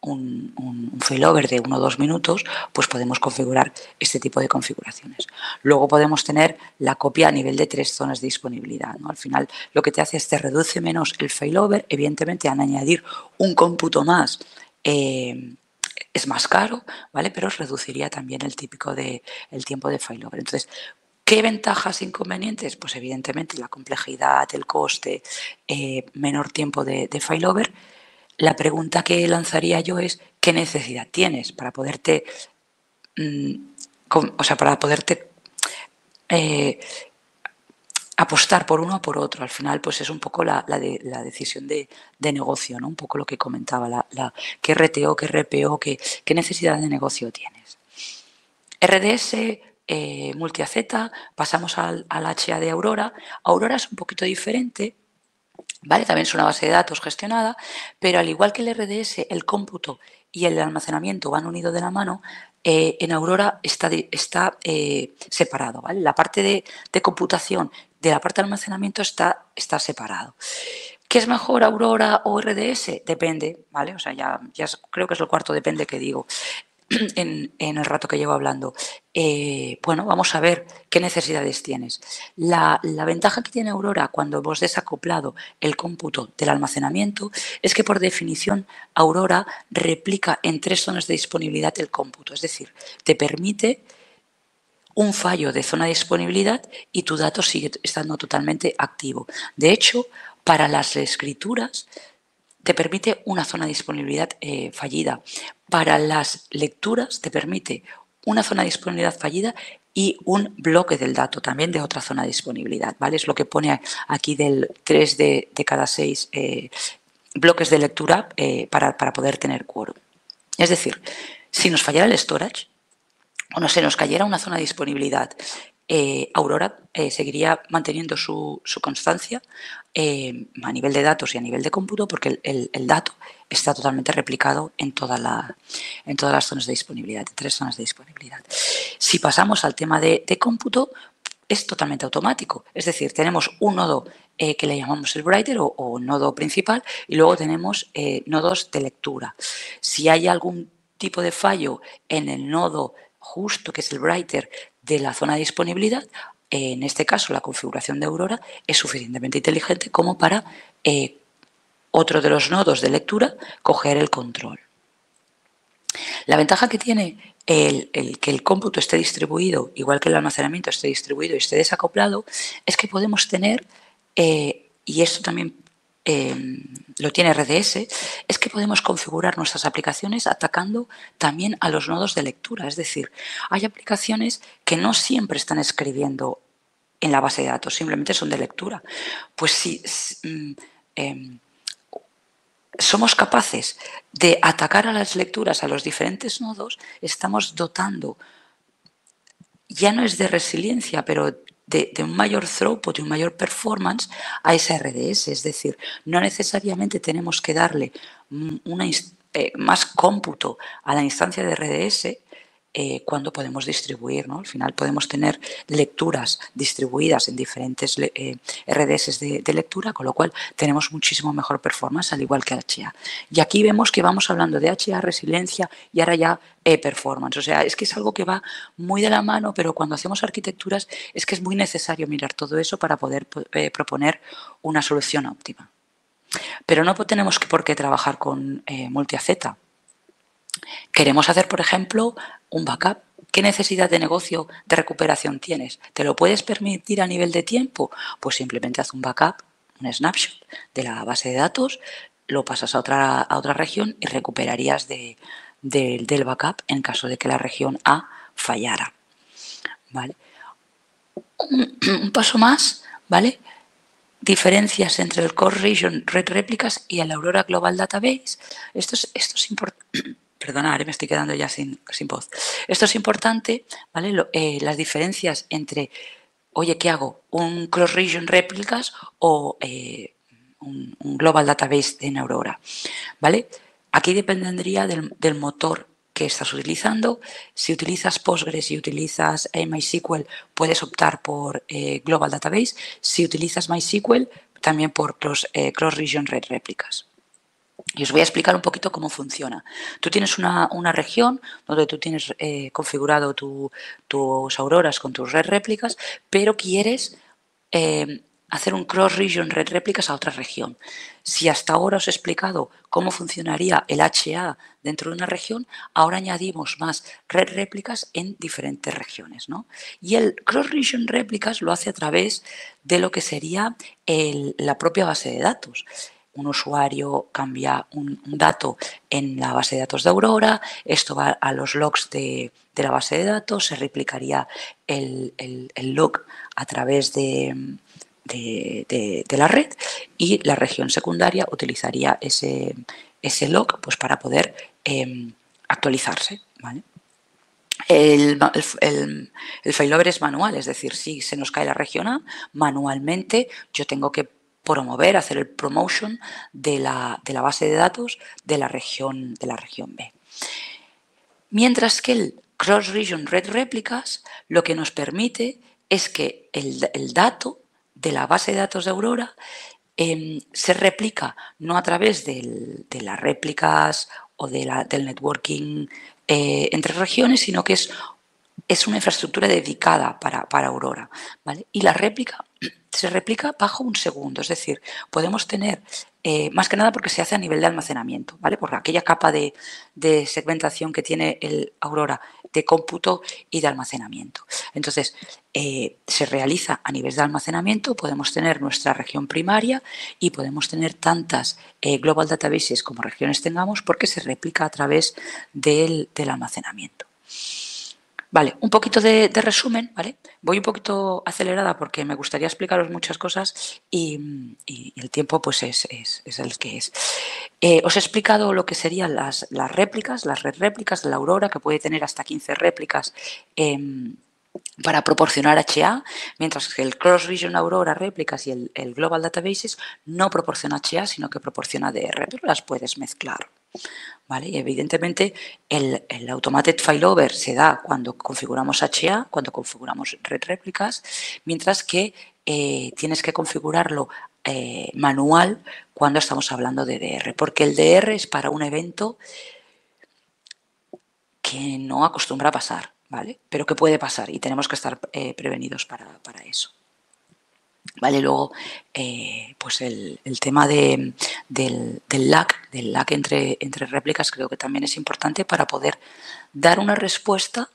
un failover de 1 o 2 minutos, pues podemos configurar este tipo de configuraciones. Luego podemos tener la copia a nivel de 3 zonas de disponibilidad, ¿no? Al final lo que te hace es te reduce menos el failover, evidentemente al añadir un cómputo más es más caro, ¿vale? Pero os reduciría también el tiempo de failover. Entonces, ¿qué ventajas e inconvenientes? Pues evidentemente la complejidad, el coste, menor tiempo de failover. La pregunta que lanzaría yo es ¿qué necesidad tienes para poderte apostar por uno o por otro? Al final pues es un poco la decisión de negocio, ¿no? Un poco lo que comentaba, qué RTO, qué RPO, qué necesidad de negocio tienes. RDS, multi-AZ, pasamos al HA de Aurora. Aurora es un poquito diferente. ¿Vale? También es una base de datos gestionada, pero al igual que el RDS, el cómputo y el almacenamiento van unidos de la mano, en Aurora está separado. ¿Vale? La parte de computación de la parte de almacenamiento está separado. ¿Qué es mejor, Aurora o RDS? Depende, ¿vale? O sea, ya creo que es el cuarto depende que digo en el rato que llevo hablando. Bueno, vamos a ver qué necesidades tienes. La ventaja que tiene Aurora cuando hemos desacoplado el cómputo del almacenamiento es que por definición Aurora replica en 3 zonas de disponibilidad el cómputo, es decir, te permite un fallo de zona de disponibilidad y tu dato sigue estando totalmente activo. De hecho, para las escrituras te permite una zona de disponibilidad fallida. Para las lecturas te permite una zona de disponibilidad fallida y un bloque del dato también de otra zona de disponibilidad. ¿Vale? Es lo que pone aquí del 3 de cada 6 bloques de lectura para poder tener quórum. Es decir, si nos fallara el storage o no se nos cayera una zona de disponibilidad, Aurora seguiría manteniendo su constancia a nivel de datos y a nivel de cómputo porque el dato está totalmente replicado en todas las zonas de disponibilidad, 3 zonas de disponibilidad. Si pasamos al tema de cómputo, es totalmente automático. Es decir, tenemos un nodo que le llamamos el writer o nodo principal y luego tenemos nodos de lectura. Si hay algún tipo de fallo en el nodo justo, que es el writer de la zona de disponibilidad, en este caso la configuración de Aurora es suficientemente inteligente como para otro de los nodos de lectura coger el control. La ventaja que tiene el que el cómputo esté distribuido, igual que el almacenamiento esté distribuido y esté desacoplado, es que podemos tener, y esto también lo tiene RDS, es que podemos configurar nuestras aplicaciones atacando también a los nodos de lectura. Es decir, hay aplicaciones que no siempre están escribiendo en la base de datos, simplemente son de lectura. Pues si somos capaces de atacar a las lecturas a los diferentes nodos, estamos dotando, ya no es de resiliencia, pero de un mayor throughput y un mayor performance a esa RDS. Es decir, no necesariamente tenemos que darle más cómputo a la instancia de RDS cuando podemos distribuir, ¿no? Al final podemos tener lecturas distribuidas en diferentes RDS de lectura, con lo cual tenemos muchísimo mejor performance, al igual que HA. Y aquí vemos que vamos hablando de HA, resiliencia y ahora ya performance. O sea, es que es algo que va muy de la mano, pero cuando hacemos arquitecturas es que es muy necesario mirar todo eso para poder proponer una solución óptima. Pero no tenemos por qué trabajar con multi-AZ. Queremos hacer, por ejemplo, un backup. ¿Qué necesidad de negocio de recuperación tienes? ¿Te lo puedes permitir a nivel de tiempo? Pues simplemente haz un backup un snapshot de la base de datos, lo pasas a otra región y recuperarías del backup en caso de que la región A fallara. ¿Vale? Un paso más, ¿vale? Diferencias entre el Core Region Red Replicas y el Aurora Global Database. Esto es importante. Perdonad, me estoy quedando ya sin voz. Esto es importante, ¿vale? Las diferencias entre, oye, ¿qué hago? ¿Un Cross Region Replicas o un Global Database en Aurora? ¿Vale? Aquí dependería del motor que estás utilizando. Si utilizas Postgres y utilizas MySQL, puedes optar por Global Database. Si utilizas MySQL, también por Cross Region Red Replicas. Y os voy a explicar un poquito cómo funciona. Tú tienes una región donde tú tienes configurado tus auroras con tus red réplicas, pero quieres hacer un cross-region red réplicas a otra región. Si hasta ahora os he explicado cómo funcionaría el HA dentro de una región, ahora añadimos más red réplicas en diferentes regiones, ¿no? Y el cross-region réplicas lo hace a través de lo que sería la propia base de datos. Un usuario cambia un dato en la base de datos de Aurora, esto va a los logs de la base de datos, se replicaría el log a través de la red y la región secundaria utilizaría ese log pues, para poder actualizarse. ¿Vale? El failover es manual, es decir, si se nos cae la región A, manualmente yo tengo que promover, hacer el promotion de la base de datos de la región B. Mientras que el Cross-Region Red Replicas lo que nos permite es que el dato de la base de datos de Aurora se replica no a través de las réplicas o del networking entre regiones, sino que es una infraestructura dedicada para Aurora. ¿Vale? Y la réplica se replica bajo un segundo, es decir, podemos tener, más que nada porque se hace a nivel de almacenamiento, ¿vale? Por aquella capa de segmentación que tiene el Aurora de cómputo y de almacenamiento. Entonces, se realiza a nivel de almacenamiento, podemos tener nuestra región primaria y podemos tener tantas global databases como regiones tengamos porque se replica a través del almacenamiento. Vale, un poquito de resumen, ¿vale? Voy un poquito acelerada porque me gustaría explicaros muchas cosas y el tiempo pues es el que es. Os he explicado lo que serían las réplicas, las red réplicas de la Aurora, que puede tener hasta 15 réplicas para proporcionar HA, mientras que el Cross Region Aurora Réplicas y el Global Databases no proporciona HA, sino que proporciona DR, pero las puedes mezclar. ¿Vale? Y evidentemente el Automated Failover se da cuando configuramos HA, cuando configuramos red réplicas, mientras que tienes que configurarlo manual cuando estamos hablando de DR, porque el DR es para un evento que no acostumbra a pasar, ¿vale? Pero que puede pasar y tenemos que estar prevenidos para eso. Vale, luego, pues el tema del lag entre réplicas creo que también es importante para poder dar una respuesta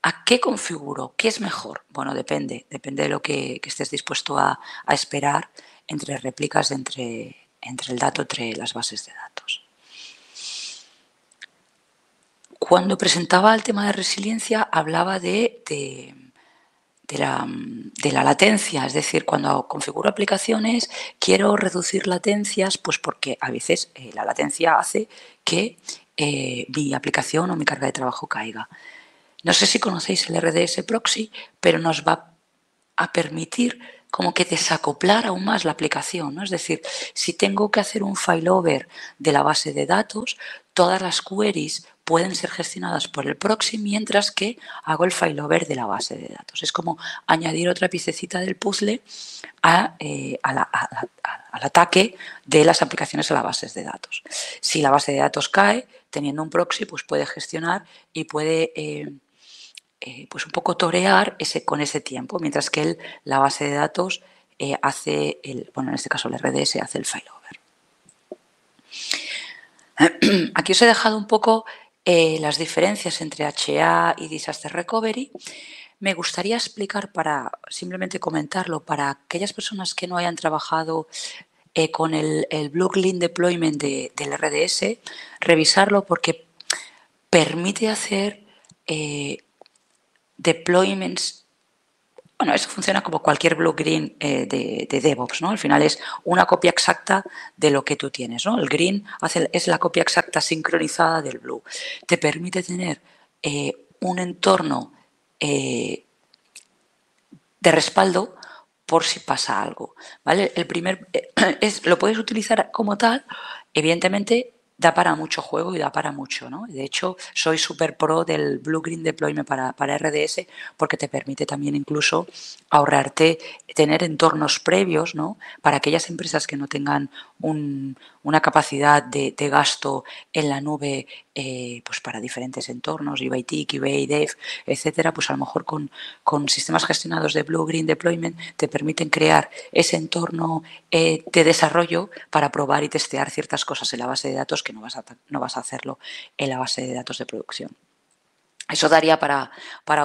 a qué configuro, qué es mejor. Bueno, depende de lo que estés dispuesto a esperar entre réplicas, entre el dato, entre las bases de datos. Cuando presentaba el tema de resiliencia hablaba de la latencia, es decir, cuando configuro aplicaciones quiero reducir latencias, pues porque a veces la latencia hace que mi aplicación o mi carga de trabajo caiga. No sé si conocéis el RDS Proxy, pero nos va a permitir como que desacoplar aún más la aplicación, ¿no? Es decir, si tengo que hacer un failover de la base de datos, todas las queries pueden ser gestionadas por el proxy mientras que hago el failover de la base de datos. Es como añadir otra piececita del puzzle al ataque de las aplicaciones a las bases de datos. Si la base de datos cae, teniendo un proxy, pues puede gestionar y puede pues un poco torear con ese tiempo, mientras que la base de datos hace, bueno, en este caso el RDS hace el failover. Aquí os he dejado un poco las diferencias entre HA y Disaster Recovery. me gustaría explicar, para simplemente comentarlo, para aquellas personas que no hayan trabajado con el Blue Green Deployment del RDS, revisarlo porque permite hacer deployments. Bueno, eso funciona como cualquier Blue Green de DevOps, ¿no? Al final es una copia exacta de lo que tú tienes, ¿no? El Green es la copia exacta sincronizada del Blue. Te permite tener un entorno de respaldo por si pasa algo, ¿vale? El primer lo puedes utilizar como tal, evidentemente da para mucho juego y da para mucho, ¿no? De hecho, soy súper pro del Blue Green Deployment para RDS porque te permite también incluso ahorrarte, tener entornos previos, ¿no? Para aquellas empresas que no tengan una capacidad de gasto en la nube pues para diferentes entornos, UIT, QA, Dev, etcétera, pues a lo mejor con sistemas gestionados de Blue Green Deployment te permiten crear ese entorno de desarrollo para probar y testear ciertas cosas en la base de datos que no vas a hacerlo en la base de datos de producción. Eso daría para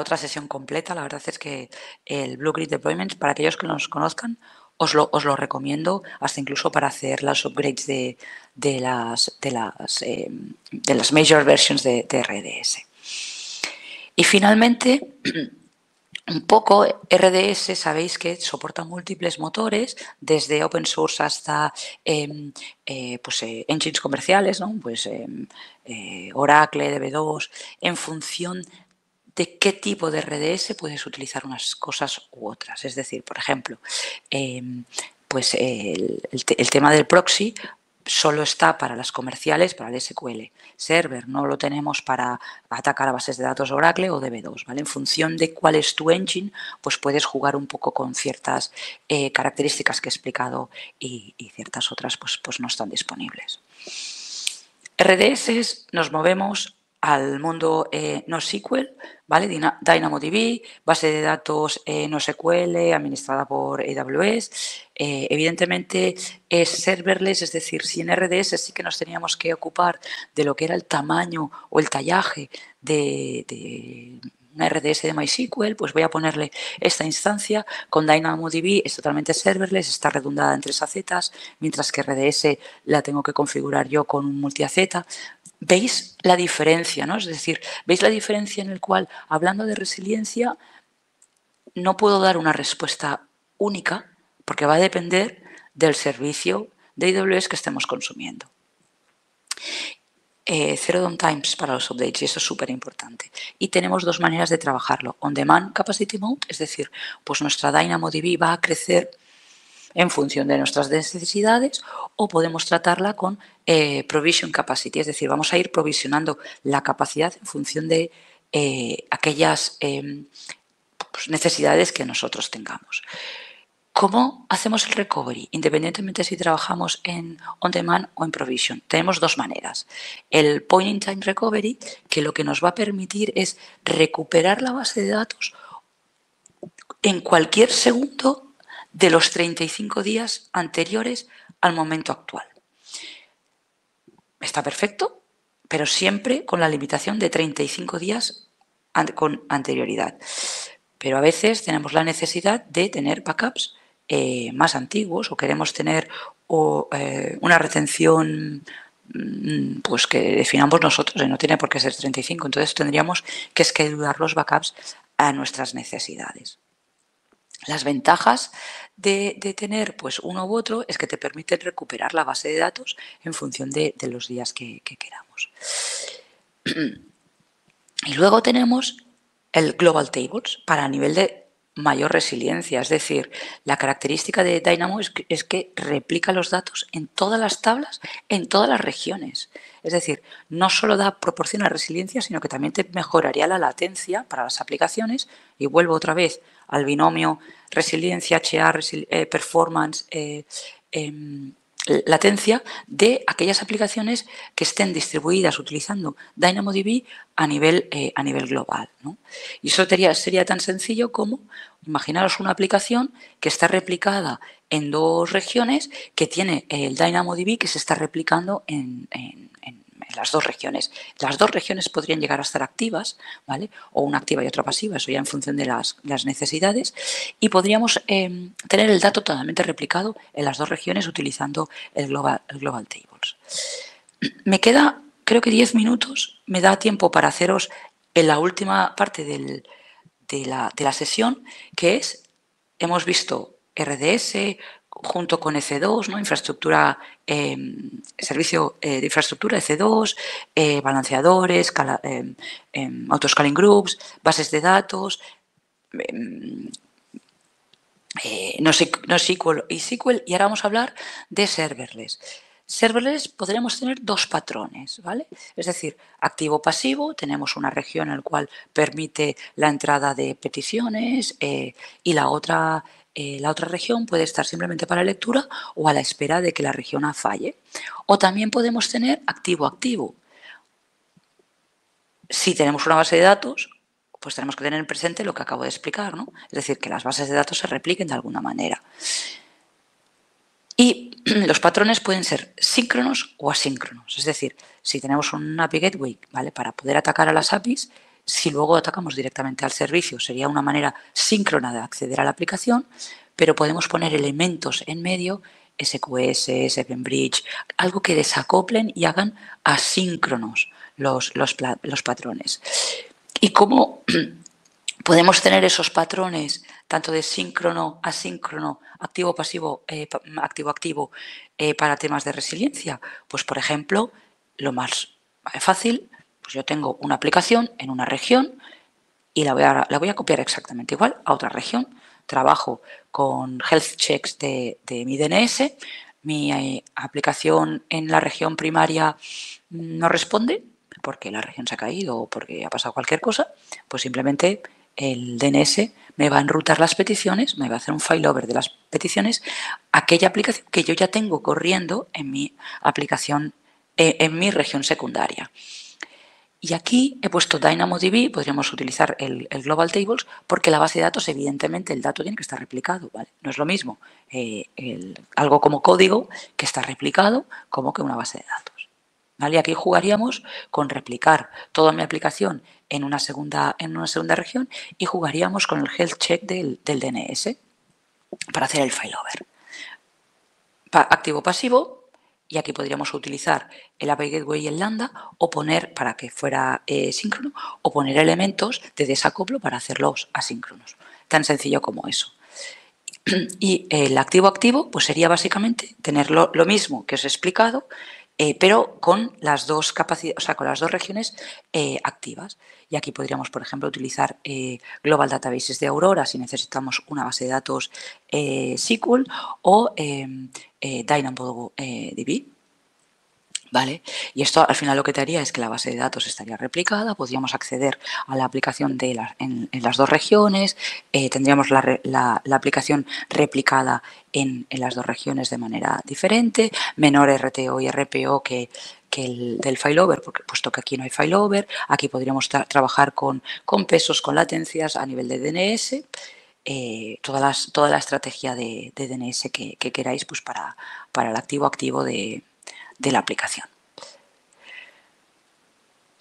otra sesión completa. La verdad es que el Blue Green Deployment, para aquellos que no nos conozcan, os lo recomiendo, hasta incluso para hacer las upgrades de las major versions de RDS. Y finalmente, un poco, RDS sabéis que soporta múltiples motores, desde open source hasta engines comerciales, ¿no? Pues Oracle, DB2, en función de qué tipo de RDS puedes utilizar unas cosas u otras. Es decir, por ejemplo, pues el tema del proxy solo está para las comerciales, para el SQL Server, no lo tenemos para atacar a bases de datos Oracle o DB2, ¿vale? En función de cuál es tu engine, pues puedes jugar un poco con ciertas características que he explicado y ciertas otras pues no están disponibles. RDS nos movemos al mundo NoSQL, ¿vale? DynamoDB, base de datos NoSQL administrada por AWS. Evidentemente es serverless, es decir, si en RDS sí que nos teníamos que ocupar de lo que era el tamaño o el tallaje de una RDS de MySQL, pues voy a ponerle esta instancia. Con DynamoDB es totalmente serverless, está redundada en 3 AZ, mientras que RDS la tengo que configurar yo con un multi-AZ. ¿Veis la diferencia, no? Es decir, ¿veis la diferencia en el cual, hablando de resiliencia, no puedo dar una respuesta única porque va a depender del servicio de AWS que estemos consumiendo? Zero downtimes para los updates, y eso es súper importante. Y tenemos 2 maneras de trabajarlo. On Demand Capacity Mode, es decir, pues nuestra DynamoDB va a crecer en función de nuestras necesidades, o podemos tratarla con Provision Capacity, es decir, vamos a ir provisionando la capacidad en función de aquellas pues necesidades que nosotros tengamos. ¿Cómo hacemos el recovery? Independientemente si trabajamos en on-demand o en provision. Tenemos 2 maneras. El point-in-time recovery, que lo que nos va a permitir es recuperar la base de datos en cualquier segundo de los 35 días anteriores al momento actual. Está perfecto, pero siempre con la limitación de 35 días con anterioridad. Pero a veces tenemos la necesidad de tener backups más antiguos, o queremos tener una retención pues que definamos nosotros, y no tiene por qué ser 35. Entonces tendríamos que schedular los backups a nuestras necesidades. Las ventajas de tener pues uno u otro es que te permiten recuperar la base de datos en función de los días que queramos. Y luego tenemos el Global Tables para nivel de mayor resiliencia, es decir, la característica de Dynamo es que replica los datos en todas las tablas, en todas las regiones. Es decir, no solo proporciona resiliencia, sino que también te mejoraría la latencia para las aplicaciones. Y vuelvo otra vez al binomio resiliencia, HR, performance, latencia de aquellas aplicaciones que estén distribuidas utilizando DynamoDB a nivel global, ¿no? Y eso sería tan sencillo como, imaginaros una aplicación que está replicada en 2 regiones, que tiene el DynamoDB que se está replicando en las dos regiones. Las dos regiones podrían llegar a estar activas, ¿vale? O una activa y otra pasiva, eso ya en función de las necesidades. Y podríamos tener el dato totalmente replicado en las dos regiones utilizando el Global Tables. Me queda, creo que 10 minutos, me da tiempo para haceros en la última parte de la sesión, que es, hemos visto RDS junto con EC2, ¿no? Infraestructura, servicio de infraestructura EC2, balanceadores, auto-scaling groups, bases de datos, NoSQL y SQL, y ahora vamos a hablar de serverless. Serverless podremos tener dos patrones, ¿vale? Es decir, activo-pasivo, tenemos una región en la cual permite la entrada de peticiones y la otra región puede estar simplemente para lectura o a la espera de que la región falle. O también podemos tener activo-activo. Si tenemos una base de datos, pues tenemos que tener presente lo que acabo de explicar, ¿no? Es decir, que las bases de datos se repliquen de alguna manera. Y los patrones pueden ser síncronos o asíncronos. Es decir, si tenemos un API Gateway, ¿vale? Para poder atacar a las APIs, si luego atacamos directamente al servicio, sería una manera síncrona de acceder a la aplicación, pero podemos poner elementos en medio, SQS, SVMbridge, algo que desacoplen y hagan asíncronos los patrones. ¿Y cómo podemos tener esos patrones tanto de síncrono, asíncrono, activo-pasivo, activo-activo para temas de resiliencia? Pues, por ejemplo, lo más fácil, pues yo tengo una aplicación en una región y la voy a copiar exactamente igual a otra región. Trabajo con health checks de mi DNS, mi aplicación en la región primaria no responde porque la región se ha caído o porque ha pasado cualquier cosa, pues simplemente el DNS me va a enrutar las peticiones, me va a hacer un failover de las peticiones a aquella aplicación que yo ya tengo corriendo en mi aplicación, en mi región secundaria. Y aquí he puesto DynamoDB, podríamos utilizar el Global Tables, porque la base de datos, evidentemente, el dato tiene que estar replicado, ¿vale? No es lo mismo algo como código que está replicado como que una base de datos, ¿vale? Y aquí jugaríamos con replicar toda mi aplicación en una segunda región y jugaríamos con el health check del DNS para hacer el failover. Activo-pasivo. Y aquí podríamos utilizar el API Gateway y el Lambda o poner, para que fuera síncrono, o poner elementos de desacoplo para hacerlos asíncronos. Tan sencillo como eso. Y el activo-activo pues sería básicamente tener lo mismo que os he explicado, pero con las dos capacidades, o sea, con las dos regiones activas. Y aquí podríamos, por ejemplo, utilizar Global Databases de Aurora si necesitamos una base de datos SQL o DynamoDB. ¿Vale? Y esto al final lo que te haría es que la base de datos estaría replicada, podríamos acceder a la aplicación en las dos regiones, tendríamos la aplicación replicada en las dos regiones de manera diferente, menor RTO y RPO que el del failover, porque puesto que aquí no hay failover, aquí podríamos trabajar con pesos, con latencias a nivel de DNS, toda la estrategia de DNS que queráis pues para el activo de la aplicación.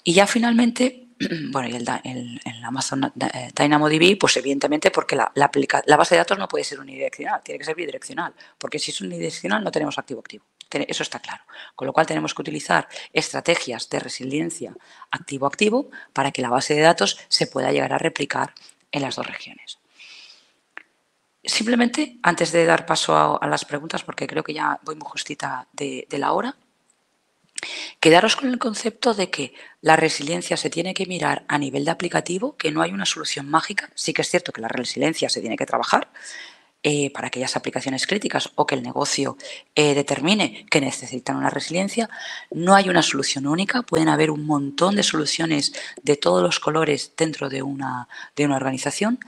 Y ya finalmente, bueno, y el Amazon DynamoDB, pues evidentemente porque la base de datos no puede ser unidireccional, tiene que ser bidireccional, porque si es unidireccional no tenemos activo-activo, eso está claro. Con lo cual tenemos que utilizar estrategias de resiliencia activo-activo para que la base de datos se pueda llegar a replicar en las dos regiones. Simplemente, antes de dar paso a las preguntas, porque creo que ya voy muy justita de la hora, quedaros con el concepto de que la resiliencia se tiene que mirar a nivel de aplicativo, que no hay una solución mágica. Sí que es cierto que la resiliencia se tiene que trabajar para aquellas aplicaciones críticas o que el negocio determine que necesitan una resiliencia. No hay una solución única, pueden haber un montón de soluciones de todos los colores dentro de una organización.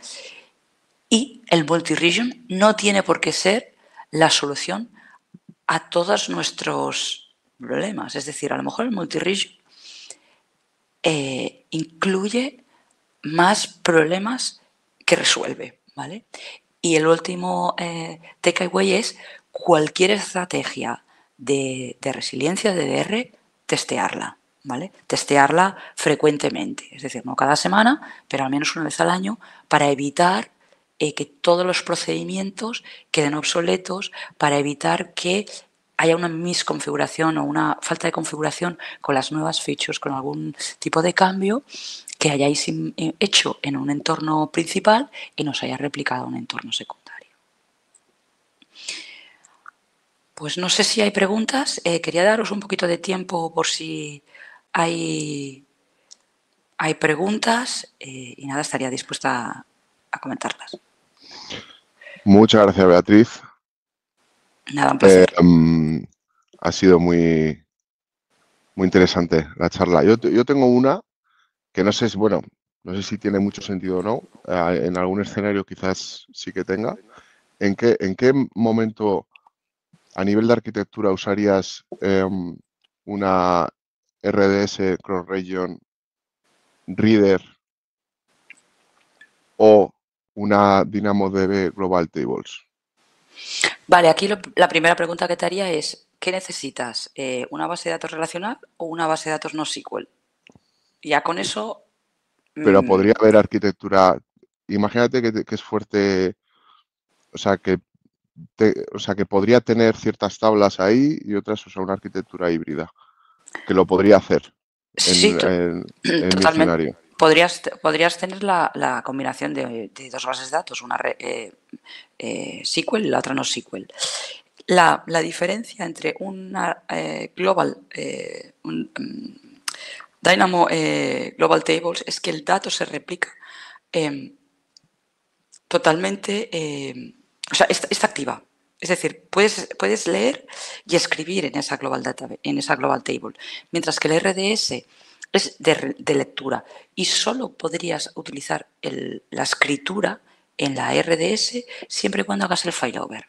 Y el multi-region no tiene por qué ser la solución a todos nuestros problemas. Es decir, a lo mejor el multi-region incluye más problemas que resuelve, ¿vale? Y el último takeaway es cualquier estrategia de resiliencia de DR, testearla, ¿vale? Testearla frecuentemente, es decir, no cada semana, pero al menos una vez al año, para evitar que todos los procedimientos queden obsoletos, para evitar que haya una misconfiguración o una falta de configuración con las nuevas features, con algún tipo de cambio que hayáis hecho en un entorno principal y nos haya replicado en un entorno secundario. Pues no sé si hay preguntas. Quería daros un poquito de tiempo por si hay preguntas y nada, estaría dispuesta a comentarlas. Muchas gracias, Beatriz. Nada, un placer. Ha sido muy interesante la charla. Yo tengo una que no sé, bueno, no sé si tiene mucho sentido o no. En algún escenario quizás sí que tenga. ¿En qué momento a nivel de arquitectura usarías una RDS Cross-Region Reader o una DynamoDB Global Tables? Vale, aquí la primera pregunta que te haría es, ¿qué necesitas? ¿Una base de datos relacional o una base de datos NoSQL? Ya con eso... Pero podría haber arquitectura, imagínate que es fuerte, o sea, que podría tener ciertas tablas ahí y otras, o sea, una arquitectura híbrida, que lo podría hacer Sí, en mi totalmente. escenario. Podrías tener la combinación de dos bases de datos, una SQL y la otra no SQL. La diferencia entre una Global, Dynamo Global Tables es que el dato se replica totalmente, o sea, está activa. Es decir, puedes leer y escribir en esa Global Table, mientras que el RDS es de lectura y solo podrías utilizar la escritura en la RDS siempre y cuando hagas el failover.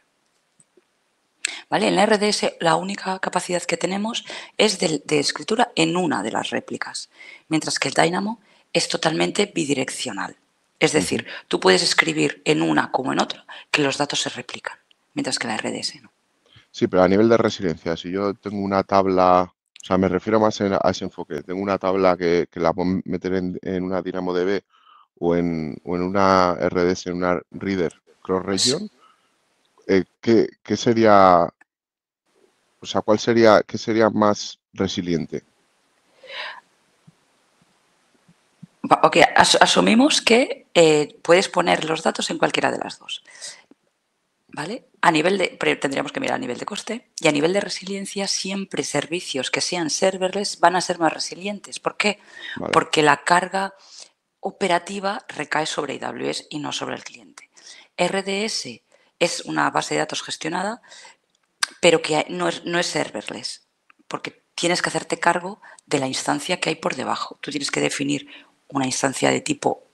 ¿Vale? En la RDS la única capacidad que tenemos es de escritura en una de las réplicas, mientras que el Dynamo es totalmente bidireccional. Es decir, tú puedes escribir en una como en otra que los datos se replican, mientras que la RDS no. Sí, pero a nivel de resiliencia, si yo tengo una tabla, o sea, me refiero más a ese enfoque, tengo una tabla que la puedo meter en una DynamoDB o en una RDS, en una Reader Cross-Region, ¿qué sería, o sea, qué sería más resiliente? Ok, asumimos que puedes poner los datos en cualquiera de las dos. ¿Vale? Tendríamos que mirar a nivel de coste y a nivel de resiliencia siempre servicios que sean serverless van a ser más resilientes. ¿Por qué? Vale. Porque la carga operativa recae sobre AWS y no sobre el cliente. RDS es una base de datos gestionada, pero que no es serverless, porque tienes que hacerte cargo de la instancia que hay por debajo. Tú tienes que definir una instancia de tipo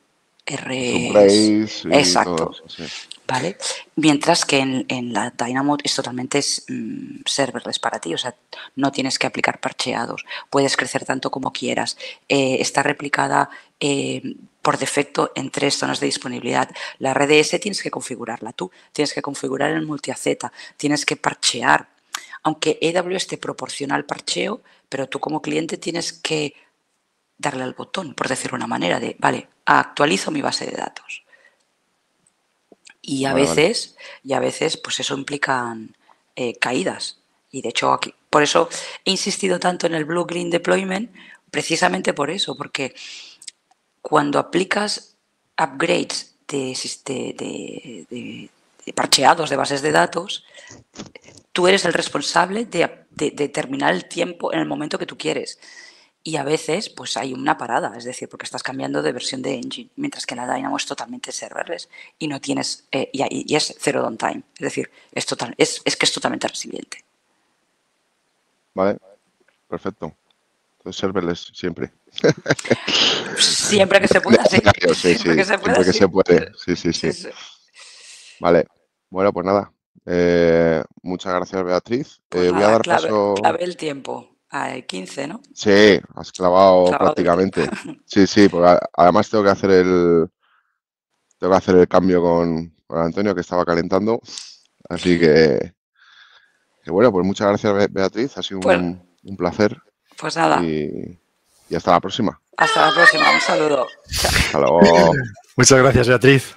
RS. Subtrace y todo Exacto. eso, sí. ¿Vale? Mientras que en la Dynamo es totalmente serverless para ti, o sea, no tienes que aplicar parcheados, puedes crecer tanto como quieras, está replicada por defecto en 3 zonas de disponibilidad. La RDS tienes que configurarla tú, tienes que configurar el multi-AZ, tienes que parchear, aunque AWS te proporciona el parcheo, pero tú como cliente tienes que darle al botón, por decirlo de una manera, de, vale, actualizo mi base de datos. Y a veces, pues eso implica caídas. Y de hecho, aquí, por eso he insistido tanto en el Blue Green Deployment, precisamente por eso, porque cuando aplicas upgrades de parcheados de bases de datos, tú eres el responsable de terminar el tiempo en el momento que tú quieres. Y a veces pues hay una parada, es decir, porque estás cambiando de versión de engine, mientras que la Dynamo es totalmente serverless y no tienes y es cero downtime, es decir, es que es totalmente resiliente. Vale, perfecto. Entonces serverless siempre. Siempre que se pueda, sí. Sí, Siempre sí, que se pueda, siempre que sí. se puede. Sí, sí, sí. Sí, sí. Vale. Bueno, pues nada. Muchas gracias, Beatriz. Pues Voy a nada, dar paso. clave el tiempo. 15, ¿no? Sí, has clavado Clavado del tiempo. prácticamente. Sí, sí, porque además tengo que hacer el cambio con Antonio, que estaba calentando. Así que bueno, pues muchas gracias, Beatriz. Ha sido Pues, un placer. pues nada, Y y hasta la próxima. Hasta la próxima. Un saludo. Chao. Hasta luego. Muchas gracias, Beatriz.